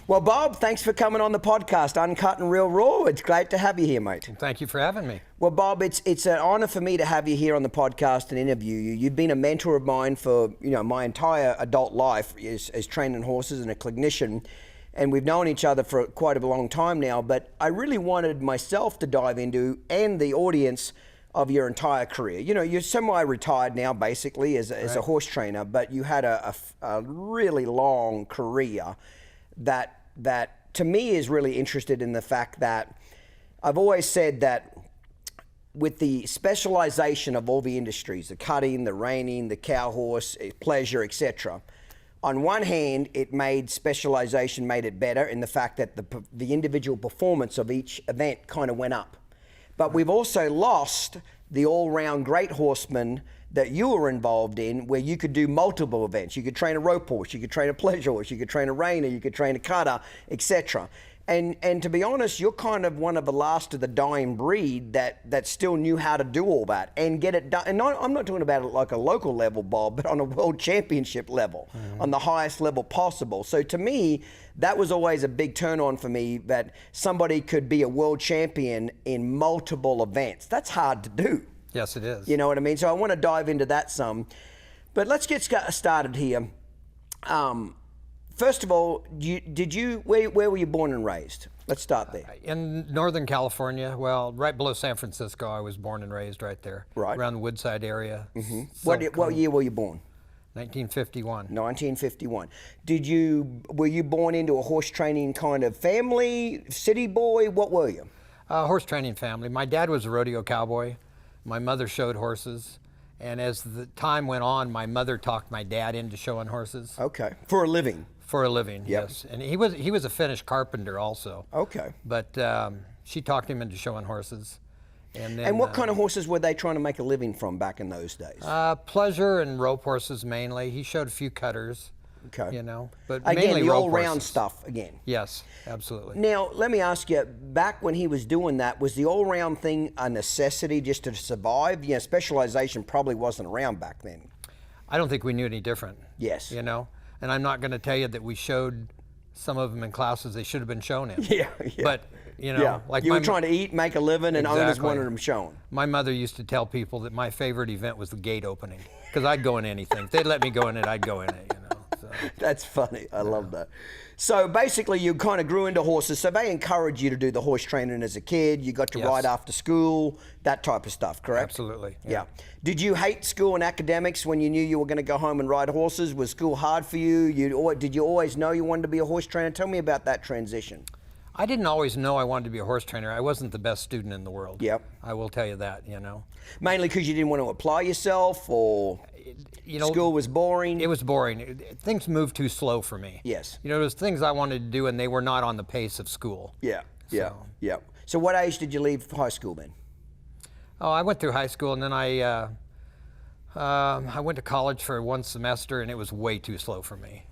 Well, Bob, thanks for coming on the podcast, Uncut and Real Raw. It's great to have you here, mate. Thank you for having me. Well, Bob, it's an honor for me to have you here on the podcast and interview you. You've been a mentor of mine for my entire adult life as training horses and a clinician, and we've known each other for quite a long time now. But I really wanted myself to dive into, and the audience, of your entire career. You're semi-retired now, basically, as a horse trainer, but you had a really long career that to me is really interested in the fact that I've always said that with the specialization of all the industries, the cutting, the reining, the cow horse, pleasure, etc. On one hand, it made specialization made it better in the fact that the individual performance of each event kind of went up. But we've also lost the all-round great horseman that you were involved in, where you could do multiple events. You could train a rope horse, you could train a pleasure horse, you could train a reiner, you could train a cutter, etc. And to be honest, you're kind of one of the last of the dying breed that still knew how to do all that and get it done. And I'm not talking about it like a local level, Bob, but on a world championship level, on the highest level possible. So to me, that was always a big turn on for me, that somebody could be a world champion in multiple events. That's hard to do. Yes, it is. You know what I mean? So I want to dive into that some. But let's get started here. First of all, where were you born and raised? Let's start there. In Northern California, well, right below San Francisco, I was born and raised right there. Right. Around the Woodside area. What year were you born? 1951. 1951. Were you born into a horse training kind of family, city boy? What were you? Horse training family. My dad was a rodeo cowboy. My mother showed horses. And as the time went on, my mother talked my dad into showing horses. Okay. For a living? For a living, yes. And he was a finished carpenter also. Okay. But she talked him into showing horses. And what kind of horses were they trying to make a living from back in those days? Pleasure and rope horses mainly. He showed a few cutters. Okay. But again, mainly the rope all-round horses. Stuff again. Yes, absolutely. Now, let me ask you, back when he was doing that, was the all-round thing a necessity just to survive? Specialization probably wasn't around back then. I don't think we knew any different. Yes. And I'm not going to tell you that we showed some of them in classes they should have been shown in. Yeah. But, like you were trying to eat, make a living, and owners Exactly. wanted them shown. My mother used to tell people that my favorite event was the gate opening, because I'd go in anything. If they'd let me go in it, I'd go in it, So. That's funny. I love that. So basically, you kind of grew into horses. So they encouraged you to do the horse training as a kid. You got to Yes. ride after school, that type of stuff, correct? Absolutely. Yeah. Did you hate school and academics when you knew you were going to go home and ride horses? Was school hard for you? Did you always know you wanted to be a horse trainer? Tell me about that transition. I didn't always know I wanted to be a horse trainer. I wasn't the best student in the world. Yep. I will tell you that, Mainly because you didn't want to apply yourself, or school was boring? It was boring. Things moved too slow for me. Yes. There was things I wanted to do, and they were not on the pace of school. Yeah. So what age did you leave high school then? Oh, I went through high school, and then I went to college for one semester, and it was way too slow for me.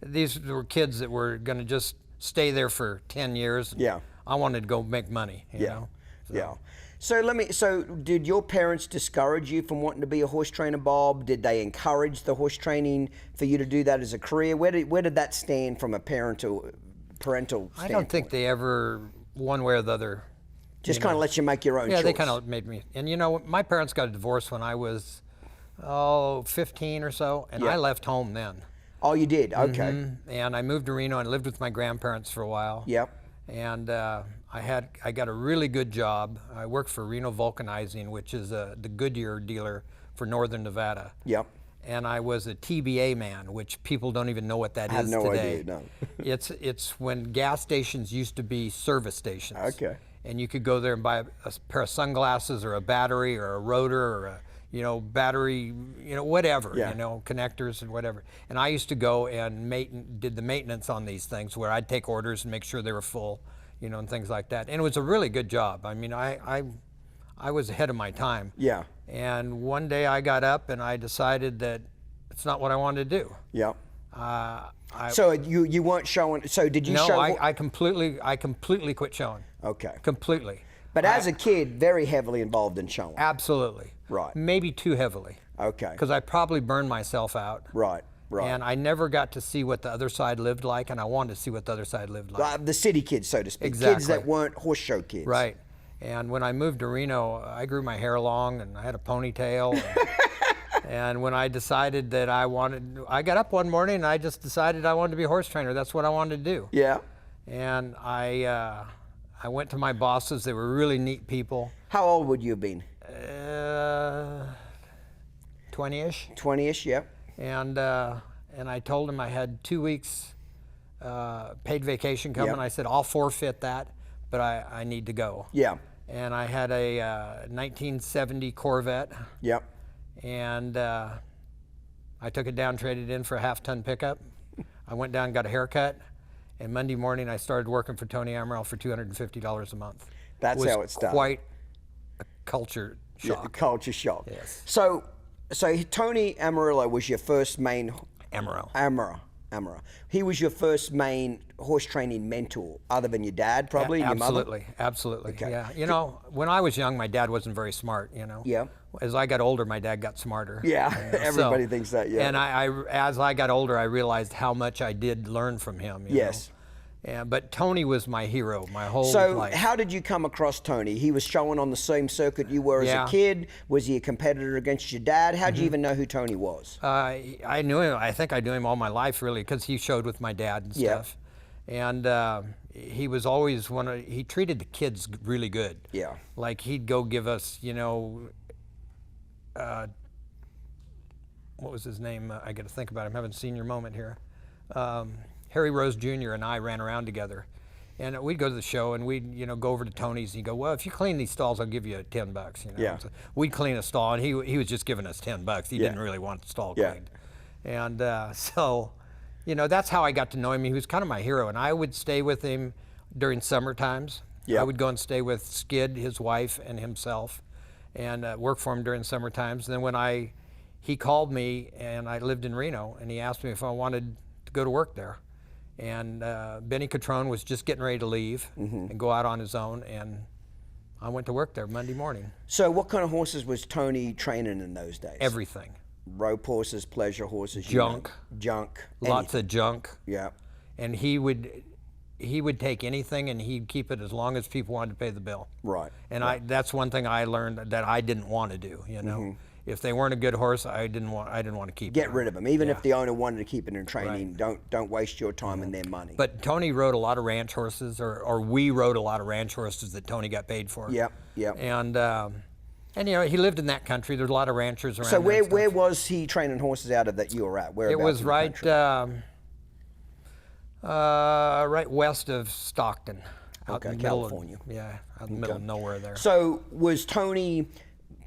These were kids that were going to just stay there for 10 years. Yeah. I wanted to go make money, Yeah. So did your parents discourage you from wanting to be a horse trainer, Bob? Did they encourage the horse training for you to do that as a career? Where did that stand from a parental standpoint? I don't think they ever, one way or the other. Just kind of let you make your own choice. Yeah, they kind of made me. And my parents got a divorce when I was 15 or so, and I left home then. Oh, you did? Okay. Mm-hmm. And I moved to Reno and lived with my grandparents for a while. Yep. And I got a really good job. I worked for Reno Vulcanizing, which is the Goodyear dealer for Northern Nevada. Yep. And I was a TBA man, which people don't even know what that is today. I have no idea, no. It's when gas stations used to be service stations. Okay. And you could go there and buy a pair of sunglasses or a battery or a rotor or a battery, whatever, connectors and whatever. And I used to go and did the maintenance on these things, where I'd take orders and make sure they were full, and things like that. And it was a really good job. I mean, I was ahead of my time. Yeah. And one day I got up and I decided that it's not what I wanted to do. Yeah. So you weren't showing. So did you show? No, I completely quit showing. Okay. Completely. But as a kid, very heavily involved in showing. Absolutely. Right. Maybe too heavily. Okay. Because I probably burned myself out. Right. Right. And I never got to see what the other side lived like, and I wanted to see what the other side lived like. The city kids, so to speak. Exactly. Kids that weren't horse show kids. Right. And when I moved to Reno, I grew my hair long and I had a ponytail. And when I decided that I got up one morning and I just decided I wanted to be a horse trainer. That's what I wanted to do. Yeah. And I went to my bosses. They were really neat people. How old would you have been? 20-ish. 20-ish, yeah. And I told them I had 2 weeks paid vacation coming. Yep. I said, I'll forfeit that, but I need to go. Yeah. And I had a 1970 Corvette. Yep. And I took it down, traded it in for a half-ton pickup. I went down, got a haircut, and Monday morning I started working for Tony Amaral for $250 a month. That's how it started. Quite a culture shock. Yeah, culture shock. Yes. So Tony Amarillo was your first main... Amaral. Amaral. He was your first main horse training mentor, other than your dad, probably, and your mother? Absolutely. Okay. Yeah. You know, when I was young, my dad wasn't very smart, you know. Yeah. As I got older, my dad got smarter. Yeah, you know, everybody thinks that, yeah. And as I got older, I realized how much I did learn from him. You Yes. know? But Tony was my hero, my whole life. So how did you come across Tony? He was showing on the same circuit you were as Yeah. a kid. Was he a competitor against your dad? How did you even know who Tony was? I knew him. I think I knew him all my life, really, because he showed with my dad and Yeah. stuff. And he was always he treated the kids really good. Yeah. Like he'd go give us, you know, what was his name? I got to think about it. I'm having a senior moment here. Harry Rose Jr. and I ran around together, and we'd go to the show and we'd, you know, go over to Tony's and he'd go, well, if you clean these stalls, I'll give you $10. You know? Yeah. So we'd clean a stall, and he was just giving us $10. He didn't really want the stall Yeah. cleaned. And so, you know, that's how I got to know him. He was kind of my hero, and I would stay with him during summer times. Yeah. I would go and stay with Skid, his wife, and himself, and work for him during summer times. And then he called me, and I lived in Reno, and he asked me if I wanted to go to work there. And Benny Catrone was just getting ready to leave and go out on his own, and I went to work there Monday morning. So what kind of horses was Tony training in those days? Everything. Rope horses, pleasure horses, Junk. Junk. Lots of junk. Yeah. And he would take anything and he'd keep it as long as people wanted to pay the bill. Right. And that's one thing I learned that I didn't want to do, you know. If they weren't a good horse, I didn't want to keep Get them. rid of them. Even if the owner wanted to keep it in training, don't waste your time and their money. But Tony rode a lot of ranch horses, or we rode a lot of ranch horses that Tony got paid for. Yep. And you know, he lived in that country. There's a lot of ranchers around. So there and where stuff. was he training horses out of that you were at? Whereabouts It was in the right country? right west of Stockton. Out Okay, in the middle California. Out in the middle of nowhere there. So was Tony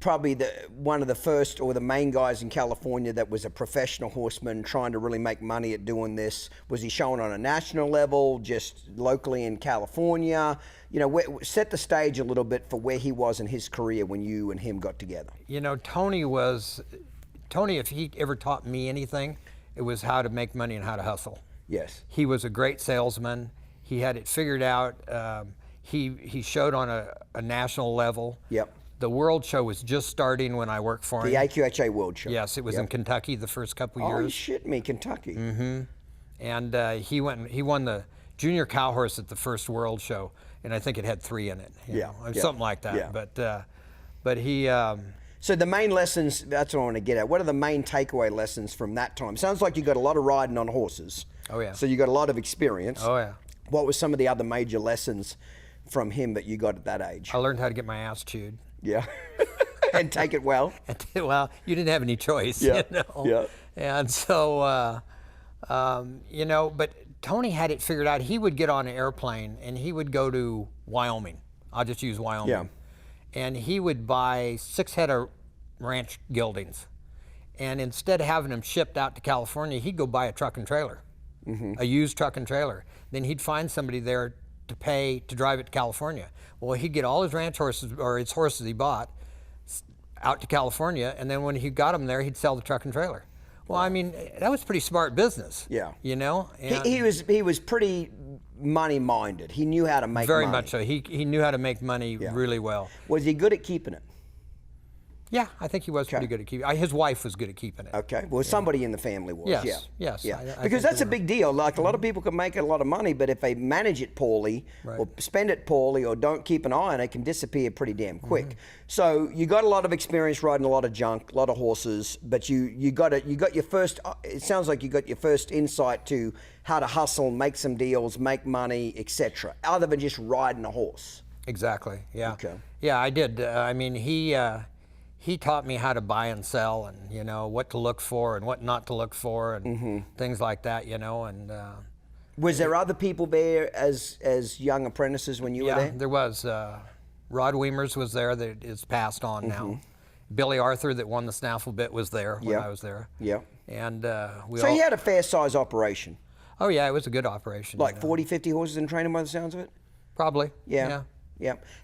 probably one of the first or the main guys in California that was a professional horseman trying to really make money at doing this? Was he showing on a national level, just locally in California? You know, set the stage a little bit for where he was in his career when you and him got together. You know, Tony, if he ever taught me anything, it was how to make money and how to hustle. Yes. He was a great salesman. He had it figured out. He showed on a national level. Yep. The World Show was just starting when I worked for him. The AQHA World Show. Yes, it was in Kentucky the first couple Oh, you years. shit me, Kentucky. And he won the junior cow horse at the first World Show, and I think it had 3 in it. You know, something like that. Yeah. But he. So the main lessons, that's what I want to get at. What are the main takeaway lessons from that time? Sounds like you got a lot of riding on horses. Oh yeah. So you got a lot of experience. Oh yeah. What were some of the other major lessons from him that you got at that age? I learned how to get my ass chewed. Yeah. And take it well. Well, you didn't have any choice. Yeah. You know? Yeah. And so, you know, but Tony had it figured out. He would get on an airplane and he would go to Wyoming. I'll just use Wyoming. Yeah. And he would buy 6 head of ranch geldings. And instead of having them shipped out to California, he'd go buy a truck and trailer, a used truck and trailer. Then he'd find somebody there to pay to drive it to California. Well, he'd get all his ranch horses, or his horses he bought, out to California, and then when he got them there, he'd sell the truck and trailer. Well, I mean, that was pretty smart business. Yeah. You know? And He was pretty money-minded. He knew how to make money. very much so. He knew how to make money really well. Was he good at keeping it? Yeah, I think he was pretty good at keeping. His wife was good at keeping it. Okay. Well, somebody in the family was. Yes. Yeah. Yes. Yeah. I Because think that's they a were. big deal. Like a lot of people can make a lot of money, but if they manage it poorly, or spend it poorly, or don't keep an eye on it, it can disappear pretty damn quick. So you got a lot of experience riding a lot of junk, a lot of horses, but you got your first. It sounds like you got your first insight to how to hustle, make some deals, make money, etc. Other than just riding a horse. Exactly. Yeah. Okay. Yeah, I did. I mean, he taught me how to buy and sell, and what to look for and what not to look for, and things like that. And Was there other people there as young apprentices when you were there? there was. Rod Weimers was there. That is passed on now. Billy Arthur, that won the snaffle bit, was there when I was there. Yeah. And So you had a fair size operation. Oh yeah, it was a good operation. Like 40, 50 horses in training by the sounds of it? Probably. Yeah.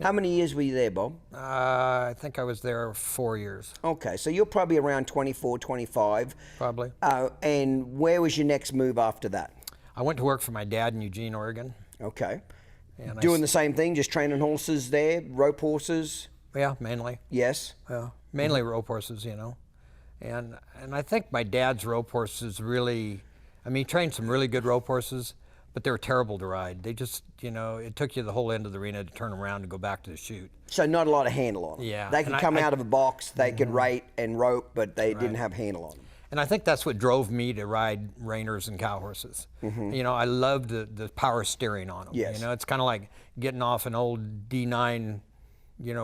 How many years were you there, Bob? I think I was there 4 years. Okay, so you're probably around 24, 25. Probably. And where was your next move after that? I went to work for my dad in Eugene, Oregon. Okay. And Doing the same thing, just training horses there, rope horses? Yeah, mainly. Yes. Yeah, mainly rope horses, And I think my dad's rope horses really, I mean, he trained some really good rope horses, but they were terrible to ride. They just, it took you the whole end of the arena to turn around and go back to the chute. So not a lot of handle on them. Yeah. They could come out of a box, they could rate and rope, but they didn't have handle on them. And I think that's what drove me to ride reiners and cow horses. I loved the power steering on them. Yes. It's kind of like getting off an old D9,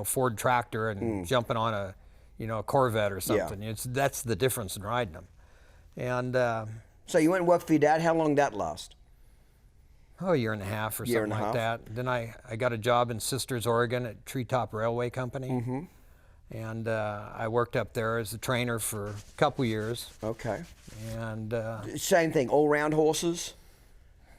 Ford tractor and jumping on a Corvette or something. Yeah. That's the difference in riding them. And So you went and worked for your dad. How long did that last? a year and a half or Year something and a like half. that. Then I got a job in Sisters, Oregon at Treetop Railway Company. And I worked up there as a trainer for a couple years. Okay. And Same thing, all-round horses?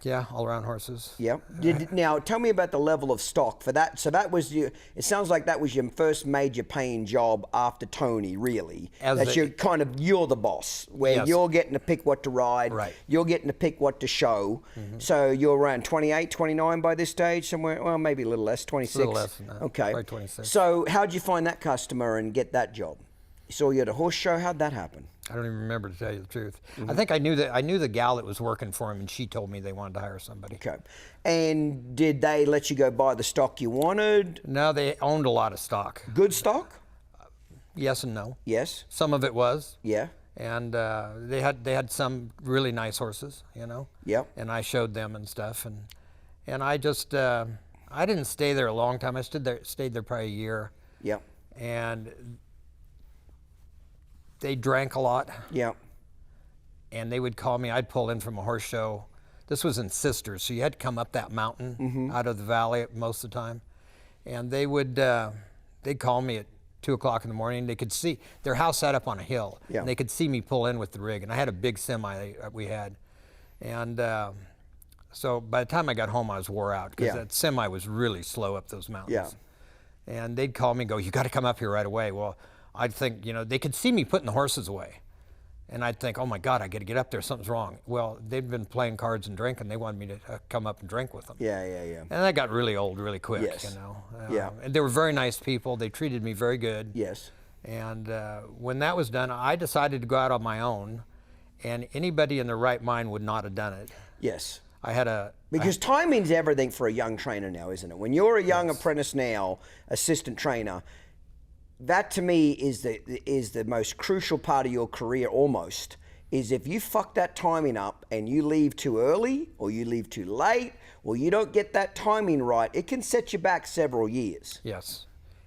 yeah, all-around horses. Yep. Now, tell me about the level of stock for that. So that was it sounds like that was your first major paying job after Tony, really. You're the boss, where Yes. you're getting to pick what to ride. Right. You're getting to pick what to show. So you're around 28, 29 by this stage, somewhere, well, maybe a little less, 26. A little less than that. Okay. Probably 26. So how'd you find that customer and get that job? You saw you at a horse show, how'd that happen? I don't even remember, to tell you the truth. I think I knew the gal that was working for him, and she told me they wanted to hire somebody. Okay. And did they let you go buy the stock you wanted? No, they owned a lot of stock. Good stock? Yes and no. Yes. Some of it was. Yeah. And they had some really nice horses, Yep. And I showed them and stuff, and I just I didn't stay there a long time. I stayed there probably a year. Yep. And they drank a lot. Yep. And they would call me. I'd pull in from a horse show. This was in Sisters, so you had to come up that mountain out of the valley most of the time. And they'd call me at 2 o'clock in the morning. They could see their house sat up on a hill, and they could see me pull in with the rig. And I had a big semi we had, and so by the time I got home, I was wore out because that semi was really slow up those mountains. Yeah. And they'd call me and go, "You got to come up here right away." Well, I'd think, they could see me putting the horses away. And I'd think, oh my God, I got to get up there, something's wrong. Well, they'd been playing cards and drinking. They wanted me to come up and drink with them. Yeah. And that got really old really quick, Yes. And they were very nice people. They treated me very good. Yes. And when that was done, I decided to go out on my own. And anybody in their right mind would not have done it. Yes. Because timing's everything for a young trainer now, isn't it? When you're a young apprentice now, assistant trainer, that to me is the most crucial part of your career almost, is if you fuck that timing up and you leave too early or you leave too late or you don't get that timing right, it can set you back several years. Yes.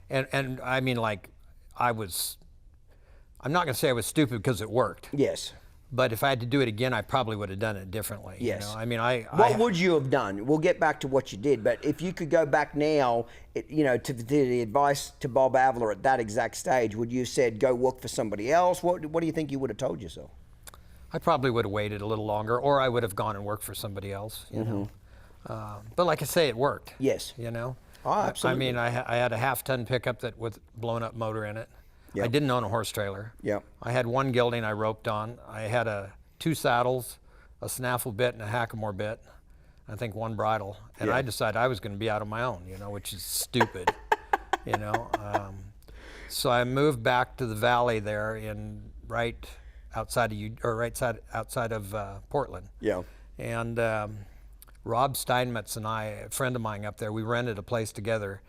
And I mean, like, I'm not going to say I was stupid because it worked. Yes. But if I had to do it again, I probably would have done it differently. Yes. I mean, What would you have done? We'll get back to what you did, but if you could go back now, to the advice to Bob Avila at that exact stage, would you have said, go work for somebody else? What do you think you would have told yourself? I probably would have waited a little longer, or I would have gone and worked for somebody else, you know. But like I say, it worked. Yes. Oh, absolutely. I mean, I had a half-ton pickup that with blown-up motor in it. Yep. I didn't own a horse trailer. Yep. I had one gelding I roped on. I had 2 saddles, a snaffle bit, and a hackamore bit. I think 1 bridle. And I decided I was going to be out on my own, which is stupid, So I moved back to the valley there right outside of Portland. Yeah. And Rob Steinmetz and I, a friend of mine up there, we rented a place together,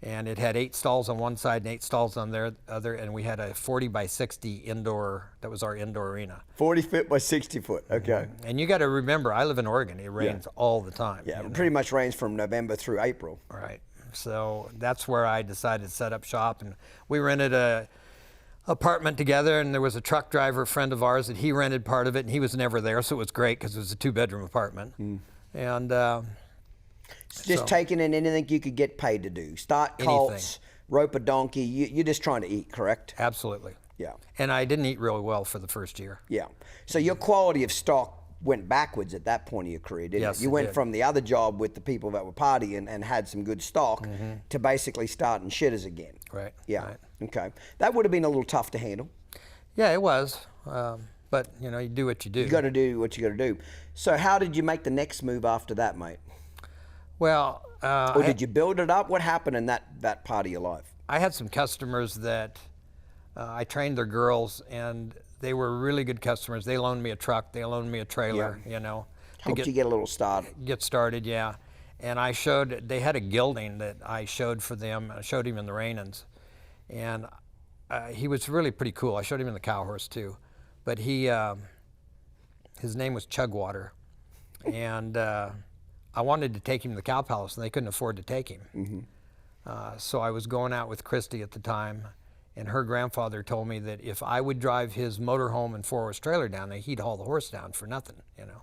and it had 8 stalls on one side and 8 stalls on the other, and we had a 40 by 60 indoor. That was our indoor arena. 40 foot by 60 foot. Okay. And you got to remember, I live in Oregon. It rains all the time. Yeah, it pretty much rains from November through April. Right. So that's where I decided to set up shop, and we rented a apartment together, and there was a truck driver friend of ours that he rented part of it, and he was never there, so it was great because it was a 2-bedroom apartment. And just taking in anything you could get paid to do. Start colts, rope a donkey. You're just trying to eat, correct? Absolutely. Yeah. And I didn't eat really well for the first year. Yeah. So your quality of stock went backwards at that point of your career, didn't Yes, it? You it went did. from the other job with the people that were partying and had some good stock to basically starting shitters again. Right. Yeah. Right. Okay. That would have been a little tough to handle. Yeah, it was. But, you know, you do what you do. You got to do what you got to do. So how did you make the next move after that, mate? Well, Or did you build it up? What happened in that part of your life? I had some customers that I trained their girls, and they were really good customers. They loaned me a truck. They loaned me a trailer, you know. Helped you get a little started. Get started, yeah. And they had a gelding that I showed for them. I showed him in the Rainans. And he was really pretty cool. I showed him in the cow horse too. But his name was Chugwater. And I wanted to take him to the Cow Palace, and they couldn't afford to take him. So I was going out with Christy at the time, and her grandfather told me that if I would drive his motorhome and 4-horse trailer down there, he'd haul the horse down for nothing, you know,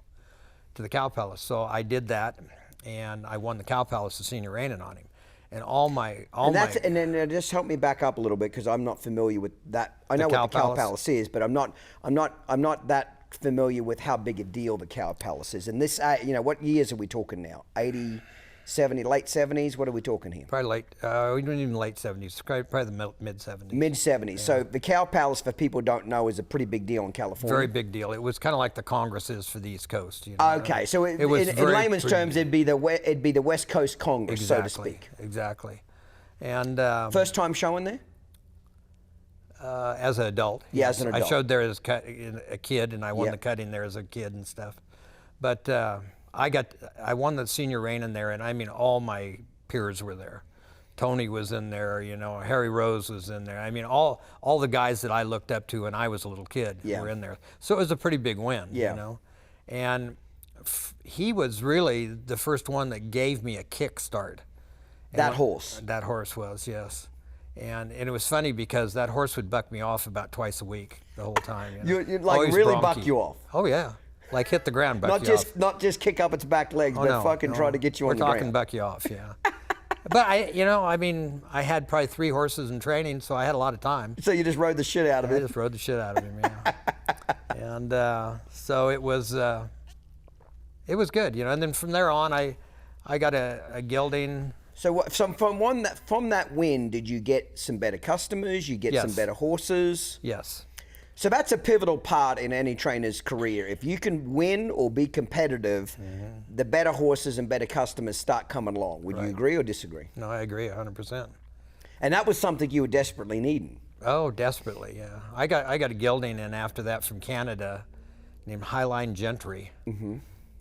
to the Cow Palace. So I did that, and I won the Cow Palace, the senior reining on him. And And then just help me back up a little bit, because I'm not familiar with that. I know what the Cow Palace is, but I'm not that familiar with how big a deal the Cow Palace is. And this, you know, what years are we talking now? 80, 70, late 70s? What are we talking here? Probably late, we didn't even late 70s, probably the mid 70s. Mid 70s. Yeah. So the Cow Palace, for people who don't know, is a pretty big deal in California. Very big deal. It was kind of like the Congress is for the East Coast. You know? Okay, so in very layman's terms, it'd be the West Coast Congress, so to speak. Exactly. And first time showing there? As an adult. Yeah, yes. as an adult. I showed there as a kid, and I won the cutting there as a kid and stuff. But I won the senior reign in there, and I mean, all my peers were there. Tony was in there, you know, Harry Rose was in there. I mean, all the guys that I looked up to when I was a little kid were in there. So it was a pretty big win, you know. And he was really the first one that gave me a kick start. That horse? That horse was, yes. And it was funny because that horse would buck me off about twice a week the whole time. You know? You'd like really buck you off? Oh, yeah. Like hit the ground, buck you off. Not just kick up its back legs, but fucking try to get you on the ground. We're talking buck you off, yeah. But I had probably 3 horses in training, so I had a lot of time. So you just rode the shit out of it? I just rode the shit out of him, yeah. And so it was good, you know. And then from there on, I got a gelding. So from that win, did you get some better customers? You get some better horses? Yes. So that's a pivotal part in any trainer's career. If you can win or be competitive, the better horses and better customers start coming along. Would you agree or disagree? No, I agree 100%. And that was something you were desperately needing. Oh, desperately, yeah. I got a gelding in after that from Canada named Highline Gentry.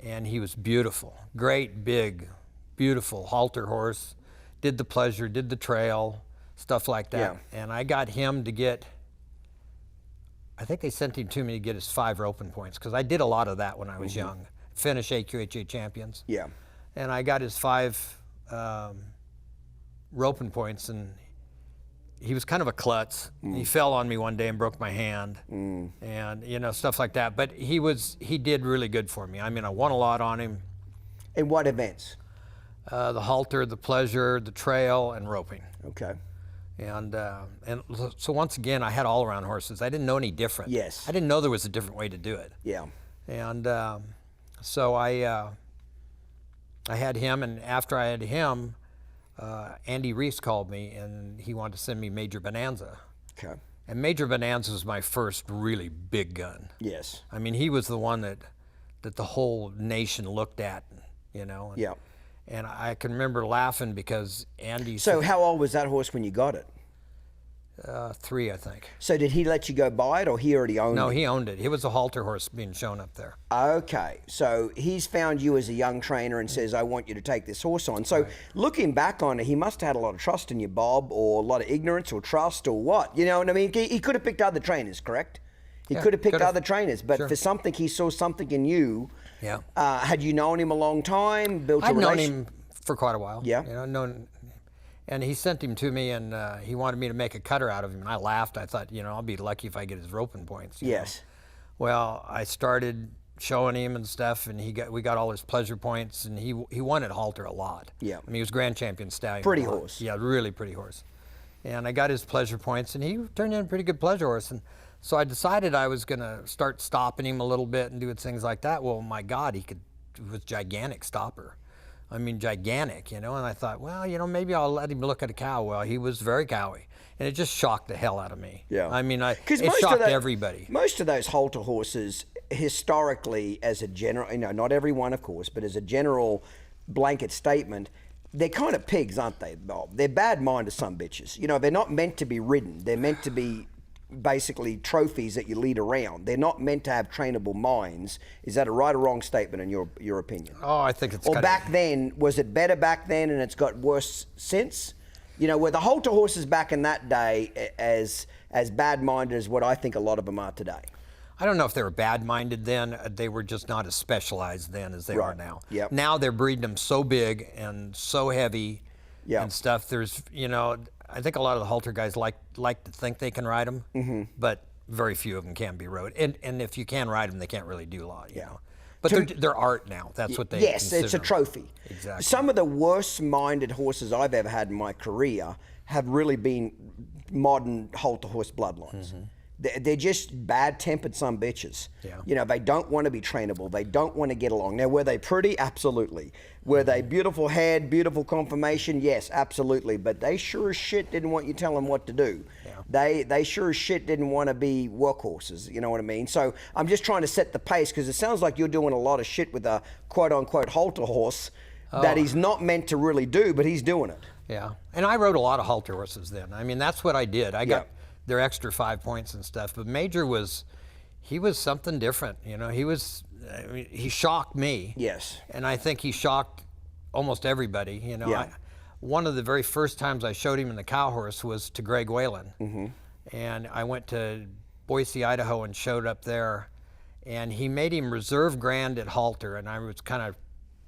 And he was beautiful. Great, big, beautiful halter horse. Did the pleasure, did the trail, stuff like that. Yeah. And I got him to get, I think they sent him to me to get his 5 roping points, because I did a lot of that when I was young. Finish AQHA champions. Yeah. And I got his 5 roping points, and he was kind of a klutz. He fell on me one day and broke my hand, and you know, stuff like that. But he did really good for me. I mean, I won a lot on him. In what events? The halter, the pleasure, the trail, and roping. Okay. And so once again, I had all-around horses. I didn't know any different. Yes. I didn't know there was a different way to do it. Yeah. And so I had him, and after I had him, Andy Reese called me, and he wanted to send me Major Bonanza. Okay. And Major Bonanza was my first really big gun. Yes. I mean, he was the one that the whole nation looked at, you know. Yeah. And I can remember laughing because Andy. So how old was that horse when you got it? 3, I think. So did he let you go buy it, or he already owned it? No, he owned it. He was a halter horse being shown up there. Okay, so he's found you as a young trainer and says, I want you to take this horse on. So looking back on it, he must have had a lot of trust in you, Bob, or a lot of ignorance or trust or what? You know what I mean? He could have picked other trainers, correct? He could have picked other trainers, but for something, he saw something in you. Yeah. Had you known him a long time, built a I'd known relation? him for quite a while. Yeah. You know, and he sent him to me, and he wanted me to make a cutter out of him, and I laughed. I thought, you know, I'll be lucky if I get his roping points. Yes. Know? Well, I started showing him and stuff, and we got all his pleasure points, and he won at halter a lot. Yeah. I mean, he was grand champion stallion. Pretty horse. Yeah, really pretty horse. And I got his pleasure points, and he turned in a pretty good pleasure horse. And so I decided I was going to start stopping him a little bit and doing things like that. Well, my God, he was gigantic stopper. I mean, gigantic, you know, and I thought, well, you know, maybe I'll let him look at a cow. Well, he was very cowy, and it just shocked the hell out of me. Yeah. I mean, it shocked everybody. Most of those halter horses, historically, as a general, you know, not every one, of course, but as a general blanket statement, they're kind of pigs, aren't they, Bob? They're bad-minded some bitches. You know, they're not meant to be ridden. They're meant to be basically trophies that you lead around. They're not meant to have trainable minds. Is that a right or wrong statement in your opinion? Oh, I think it's. Or back then, was it better back then and it's got worse since? You know, were the halter horses back in that day as bad-minded as what I think a lot of them are today? I don't know if they were bad-minded then. They were just not as specialized then as they are now. Yep. Now they're breeding them so big and so heavy and stuff. There's, you know, I think a lot of the halter guys like to think they can ride them, but very few of them can be rode. And if you can ride them, they can't really do a lot, you know. But they're art now. That's what they Yes, it's a them. trophy. Exactly. Some of the worst-minded horses I've ever had in my career have really been modern halter horse bloodlines. They're just bad-tempered some bitches. Yeah. You know, they don't want to be trainable. They don't want to get along. Now, were they pretty? Absolutely. Were they beautiful head, beautiful conformation? Yes, absolutely. But they sure as shit didn't want you telling them what to do. Yeah. They sure as shit didn't want to be workhorses. You know what I mean? So I'm just trying to set the pace, because it sounds like you're doing a lot of shit with a quote-unquote halter horse that he's not meant to really do, but he's doing it. Yeah. And I rode a lot of halter horses then. I mean, that's what I did. I got their extra 5 points and stuff. But Major he was something different. You know, I mean, he shocked me. Yes. And I think he shocked almost everybody. You know, one of the very first times I showed him in the cow horse was to Greg Whalen. And I went to Boise, Idaho, and showed up there. And he made him reserve grand at halter, and I was kind of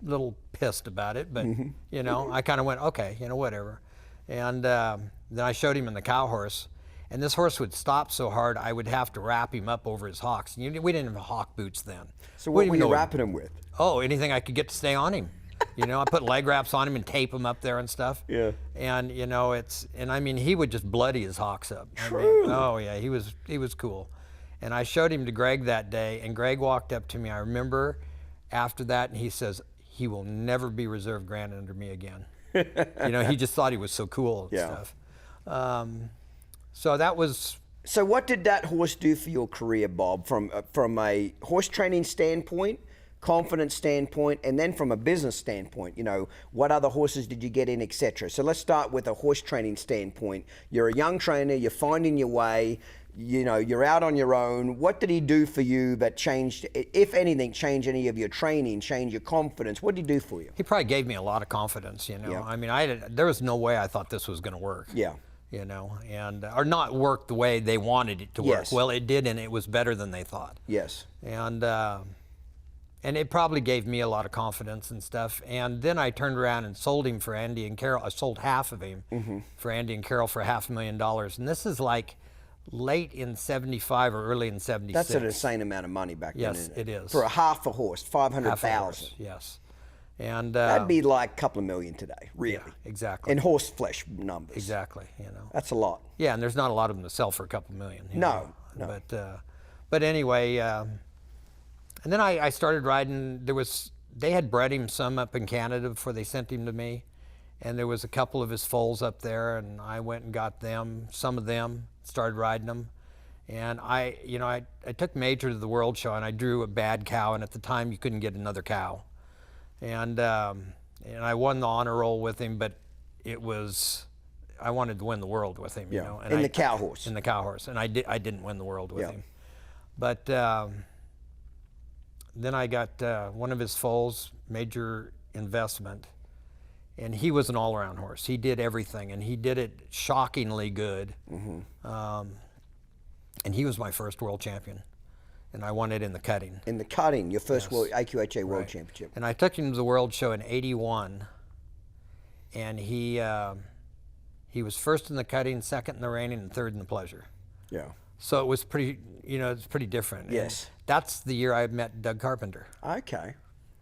a little pissed about it. But, you know, I kind of went, okay, you know, whatever. And then I showed him in the cow horse. And this horse would stop so hard, I would have to wrap him up over his hocks. We didn't have hawk boots then. So what were you wrapping him with? Oh, anything I could get to stay on him. You know, I put leg wraps on him and tape him up there and stuff. Yeah. And, you know, and I mean, he would just bloody his hocks up. True. Oh, yeah, he was cool. And I showed him to Greg that day, and Greg walked up to me, I remember, after that, and he says, he will never be reserve grand under me again. You know, he just thought he was so cool and stuff. So that was. So what did that horse do for your career, Bob, from a horse training standpoint, confidence standpoint, and then from a business standpoint? You know, what other horses did you get in, etc. So let's start with a horse training standpoint. You're a young trainer, you're finding your way, you know, you're out on your own. What did he do for you that changed, if anything, changed any of your training, changed your confidence? What did he do for you? He probably gave me a lot of confidence, you know. Yeah. I mean, there was no way I thought this was going to work. Yeah. You know, and or not work the way they wanted it to work. Yes. Well, it did, and it was better than they thought. Yes. And it probably gave me a lot of confidence and stuff. And then I turned around and sold him for Andy and Carol. I sold half of him for Andy and Carol for $500,000. And this is like late in '75 or early in '76. That's an insane amount of money back then. Yes, Isn't it is. For a half a horse, 500,000. Yes. And that'd be like a couple of million today, really. Yeah, exactly. In horse flesh numbers. Exactly, you know. That's a lot. Yeah, and there's not a lot of them to sell for a couple million. No. But anyway, and then I started riding. They had bred him some up in Canada before they sent him to me, and there was a couple of his foals up there, and I went and got them, some of them, started riding them. And I took Major to the World Show, and I drew a bad cow, and at the time you couldn't get another cow. And I won the honor roll with him, but it was I wanted to win the world with him. You know, and in the cow horse. In the cow horse, and I didn't win the world with him, but then I got one of his foals, major investment, and he was an all-around horse. He did everything, and he did it shockingly good. And he was my first world champion, and I won it in the cutting. In the cutting, your first world, AQHA World Championship. And I took him to the world show in '81, and he was first in the cutting, second in the reining, and third in the pleasure. Yeah. So it was pretty, you know, it's pretty different. Yes. And that's the year I met Doug Carpenter. Okay.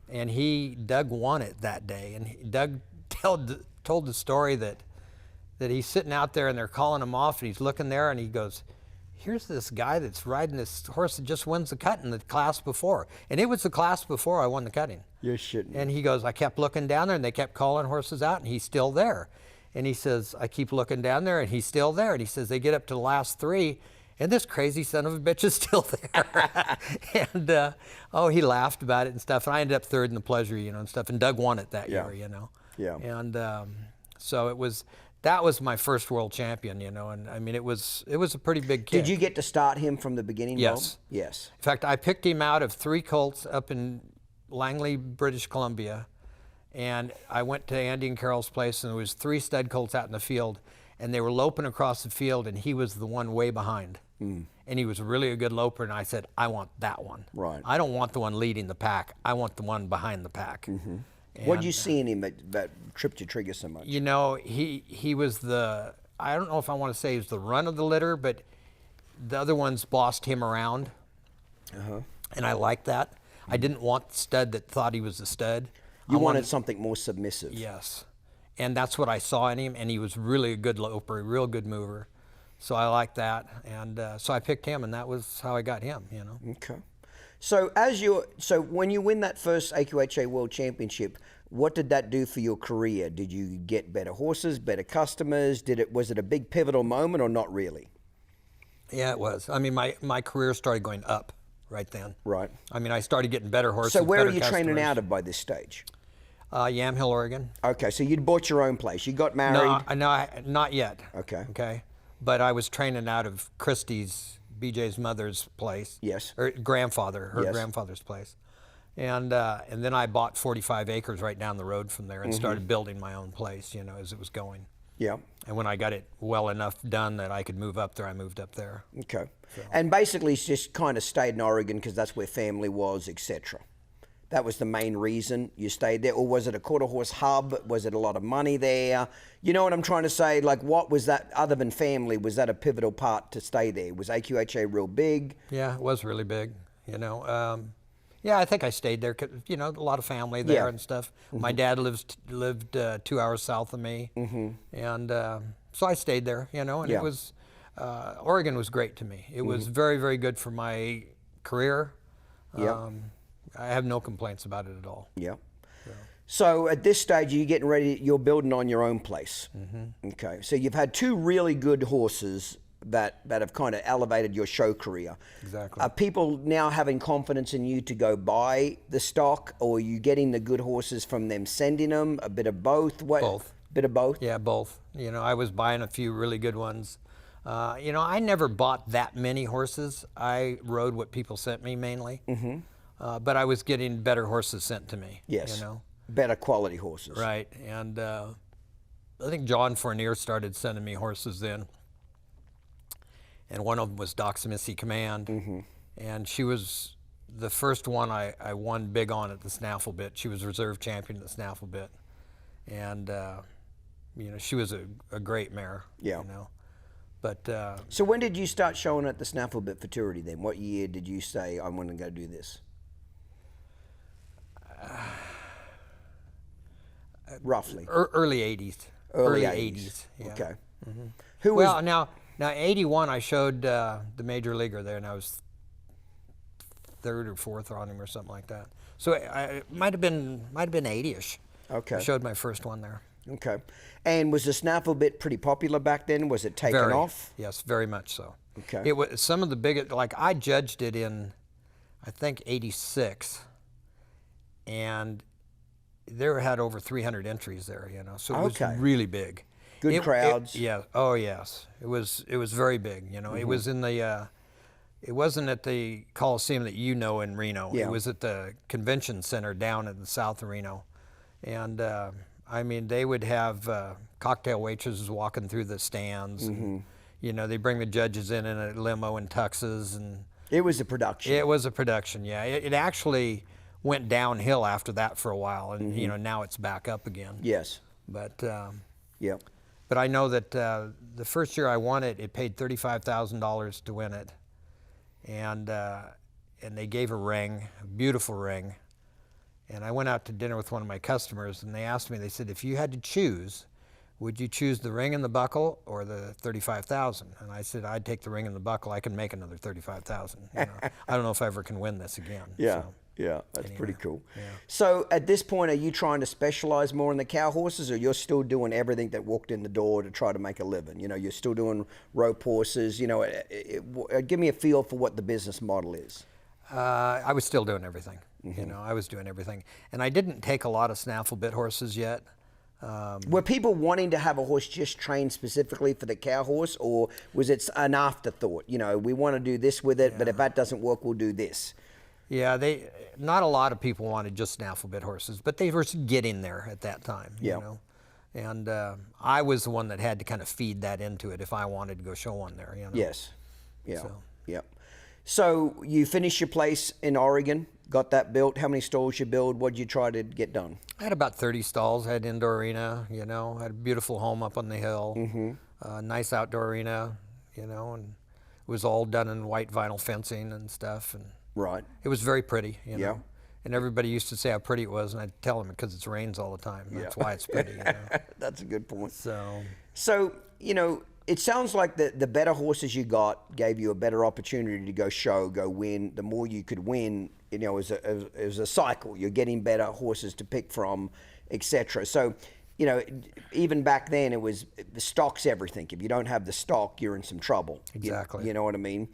And Doug won it that day. And Doug told the story that he's sitting out there and they're calling him off, and he's looking there and he goes, here's this guy that's riding this horse that just wins the cut in the class before. And it was the class before I won the cutting. You're shitting. And he goes, I kept looking down there and they kept calling horses out and he's still there. And he says, I keep looking down there and he's still there. And he says, they get up to the last three and this crazy son of a bitch is still there. And he laughed about it and stuff. And I ended up third in the pleasure, you know, and stuff. And Doug won it that year, you know. Yeah. And so that was my first world champion, you know, and I mean, it was a pretty big kick. Did you get to start him from the beginning, Yes. Bob? Yes. In fact, I picked him out of 3 colts up in Langley, British Columbia, and I went to Andy and Carol's place, and there was 3 stud colts out in the field, and they were loping across the field, and he was the one way behind. And he was really a good loper, and I said, I want that one. Right. I don't want the one leading the pack. I want the one behind the pack. What did you see in him that tripped your trigger so much? You know, he was I don't know if I want to say he was the run of the litter, but the other ones bossed him around. And I liked that. I didn't want the stud that thought he was a stud. You wanted something more submissive. Yes. And that's what I saw in him, and he was really a good loper, a real good mover. So I liked that, and so I picked him, and that was how I got him, you know. Okay. So when you win that first AQHA World Championship, what did that do for your career? Did you get better horses, better customers? Was it a big pivotal moment or not really? Yeah, it was. I mean, my career started going up right then. Right. I mean, I started getting better horses. So where are you customers. training out of by this stage? Yamhill, Oregon. Okay, so you'd bought your own place. You got married? No, not yet. Okay. Okay. But I was training out of Christie's, BJ's mother's place. Yes. Her grandfather's place. And then I bought 45 acres right down the road from there and started building my own place, you know, as it was going. Yeah. And when I got it well enough done that I could move up there, I moved up there. Okay. So. And basically just kind of stayed in Oregon because that's where family was, etc. That was the main reason you stayed there? Or was it a quarter horse hub? Was it a lot of money there? You know what I'm trying to say? Like, what was that, other than family, was that a pivotal part to stay there? Was AQHA real big? Yeah, it was really big, you know. Yeah, I think I stayed there, 'cause, you know, a lot of family there and stuff. My dad lived 2 hours south of me. And so I stayed there, you know, and it was, Oregon was great to me. It was very, very good for my career. I have no complaints about it at all. Yeah. So at this stage, you're getting ready, you're building on your own place. Okay. So you've had 2 really good horses that have kind of elevated your show career. Exactly. Are people now having confidence in you to go buy the stock, or are you getting the good horses from them sending them? A bit of both? Both. Bit of both? Yeah, both. You know, I was buying a few really good ones. You know, I never bought that many horses. I rode what people sent me mainly. But I was getting better horses sent to me. Yes. You know? Better quality horses. Right. And I think John Fournier started sending me horses then. And one of them was Doc's Missy Command. And she was the first one I won big on at the Snaffle Bit. She was reserve champion at the Snaffle Bit. And, you know, she was a great mare. Yeah. You know? But so when did you start showing at the Snaffle Bit Futurity then? What year did you say, I'm going to go do this? Roughly. Early 80s. Early 80s. Yeah. Okay. Now 81 I showed the major leaguer there, and I was 3rd or 4th on him or something like that. So it might have been 80ish. Okay. I showed my first one there. Okay. And was the Snaffle Bit pretty popular back then? Was it taken off? Yes, very much so. Okay. It was some of the biggest, like I judged it in, I think 86, and there had over 300 entries there, you know, so it was really big. Good crowds. Yeah. Oh yes. It was very big. You know, it was in the. It wasn't at the Coliseum that you know in Reno. Yeah. It was at the convention center down in the south of Reno, and I mean they would have cocktail waitresses walking through the stands. And, you know, they bring the judges in a limo and tuxes, and it was a production. It was a production. Yeah. It actually went downhill after that for a while, and you know now it's back up again. Yes. But yeah. But I know that the first year I won it, it paid $35,000 to win it, and they gave a ring, a beautiful ring, and I went out to dinner with one of my customers, and they asked me, they said, if you had to choose, would you choose the ring and the buckle or the $35,000? And I said, I'd take the ring and the buckle. I can make another $35,000. You know? I don't know if I ever can win this again. Yeah. So. Yeah, that's pretty cool. Yeah. So at this point, are you trying to specialize more in the cow horses, or you're still doing everything that walked in the door to try to make a living? You know, you're still doing rope horses. You know, give me a feel for what the business model is. I was still doing everything. You know, I was doing everything. And I didn't take a lot of snaffle bit horses yet. Were people wanting to have a horse just trained specifically for the cow horse, or was it an afterthought? You know, we want to do this with it, but if that doesn't work, we'll do this. Yeah, not a lot of people wanted just snaffle bit horses, but they were getting there at that time. You know, and I was the one that had to kind of feed that into it if I wanted to go show one there. You know? Yes. Yeah. So. So you finished your place in Oregon, got that built. How many stalls you build? What did you try to get done? I had about 30 stalls. I had indoor arena. You know, I had a beautiful home up on the hill. Nice outdoor arena. You know, and it was all done in white vinyl fencing and stuff. And right. It was very pretty, you know. And everybody used to say how pretty it was, and I'd tell them because it rains all the time. That's why it's pretty. You know? That's a good point. So you know, it sounds like the better horses you got gave you a better opportunity to go show, go win. The more you could win, you know, it was a cycle. You're getting better horses to pick from, etc. So, you know, even back then, it was the stock's everything. If you don't have the stock, you're in some trouble. Exactly. You know what I mean?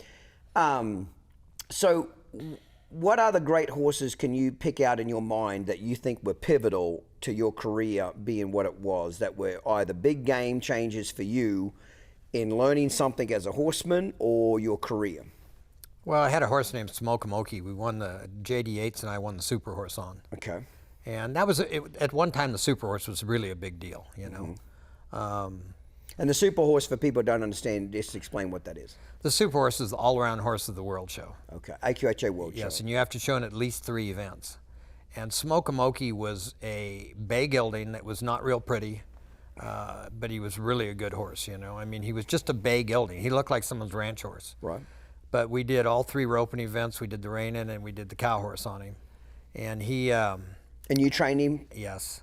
So what other great horses can you pick out in your mind that you think were pivotal to your career being what it was, that were either big game changes for you in learning something as a horseman or your career? Well, I had a horse named Smoke-a-Mokie. We won the J.D. Yates and I won the Super Horse on. Okay. And that was, at one time, the Super Horse was really a big deal, you know. And the Super Horse, for people who don't understand, just explain what that is. The Super Horse is the all-around horse of the World Show. Okay, AQHA World Show. Yes, and you have to show in at least 3 events. And Smoke-a-Mokie was a bay gelding that was not real pretty, but he was really a good horse, you know. I mean, he was just a bay gelding. He looked like someone's ranch horse. Right. But we did all 3 roping events. We did the rein-in and we did the cow horse on him. And he... and you trained him? Yes.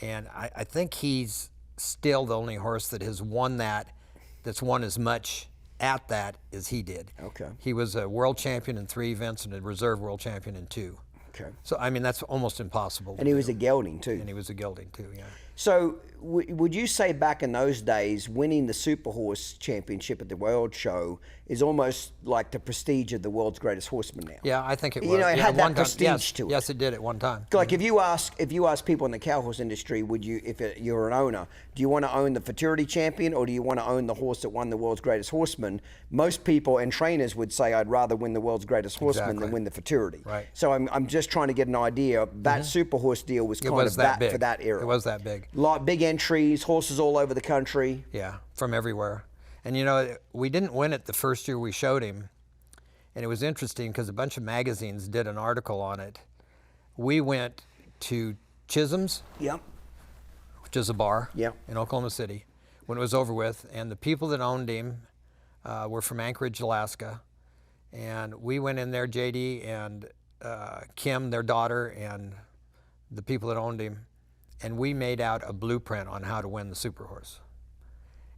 And I think he's still the only horse that has won that's won as much at that as he did. Okay. He was a world champion in 3 events and a reserve world champion in 2. Okay. So, I mean, that's almost impossible. And he was a gelding, too. And he was a gelding, too, yeah. So would you say back in those days, winning the Super Horse Championship at the World Show is almost like the prestige of the world's greatest horseman now? Yeah, I think it was. You know, it had that prestige to it. Yes, it did at one time. Like if you ask people in the cow horse industry, would you, if you're an owner, do you want to own the Futurity Champion or do you want to own the horse that won the world's greatest horseman? Most people and trainers would say, I'd rather win the world's greatest horseman than win the Futurity. Right. So I'm just trying to get an idea. That Super Horse deal was kind of that big. For that era. It was that big. Big entries, horses all over the country. Yeah, from everywhere. And you know, we didn't win it the first year we showed him. And it was interesting because a bunch of magazines did an article on it. We went to Chisholm's, Yep. which is a bar Yep. in Oklahoma City, when it was over with. And the people that owned him were from Anchorage, Alaska. And we went in there, JD and Kim, their daughter, and the people that owned him. And we made out a blueprint on how to win the Super Horse.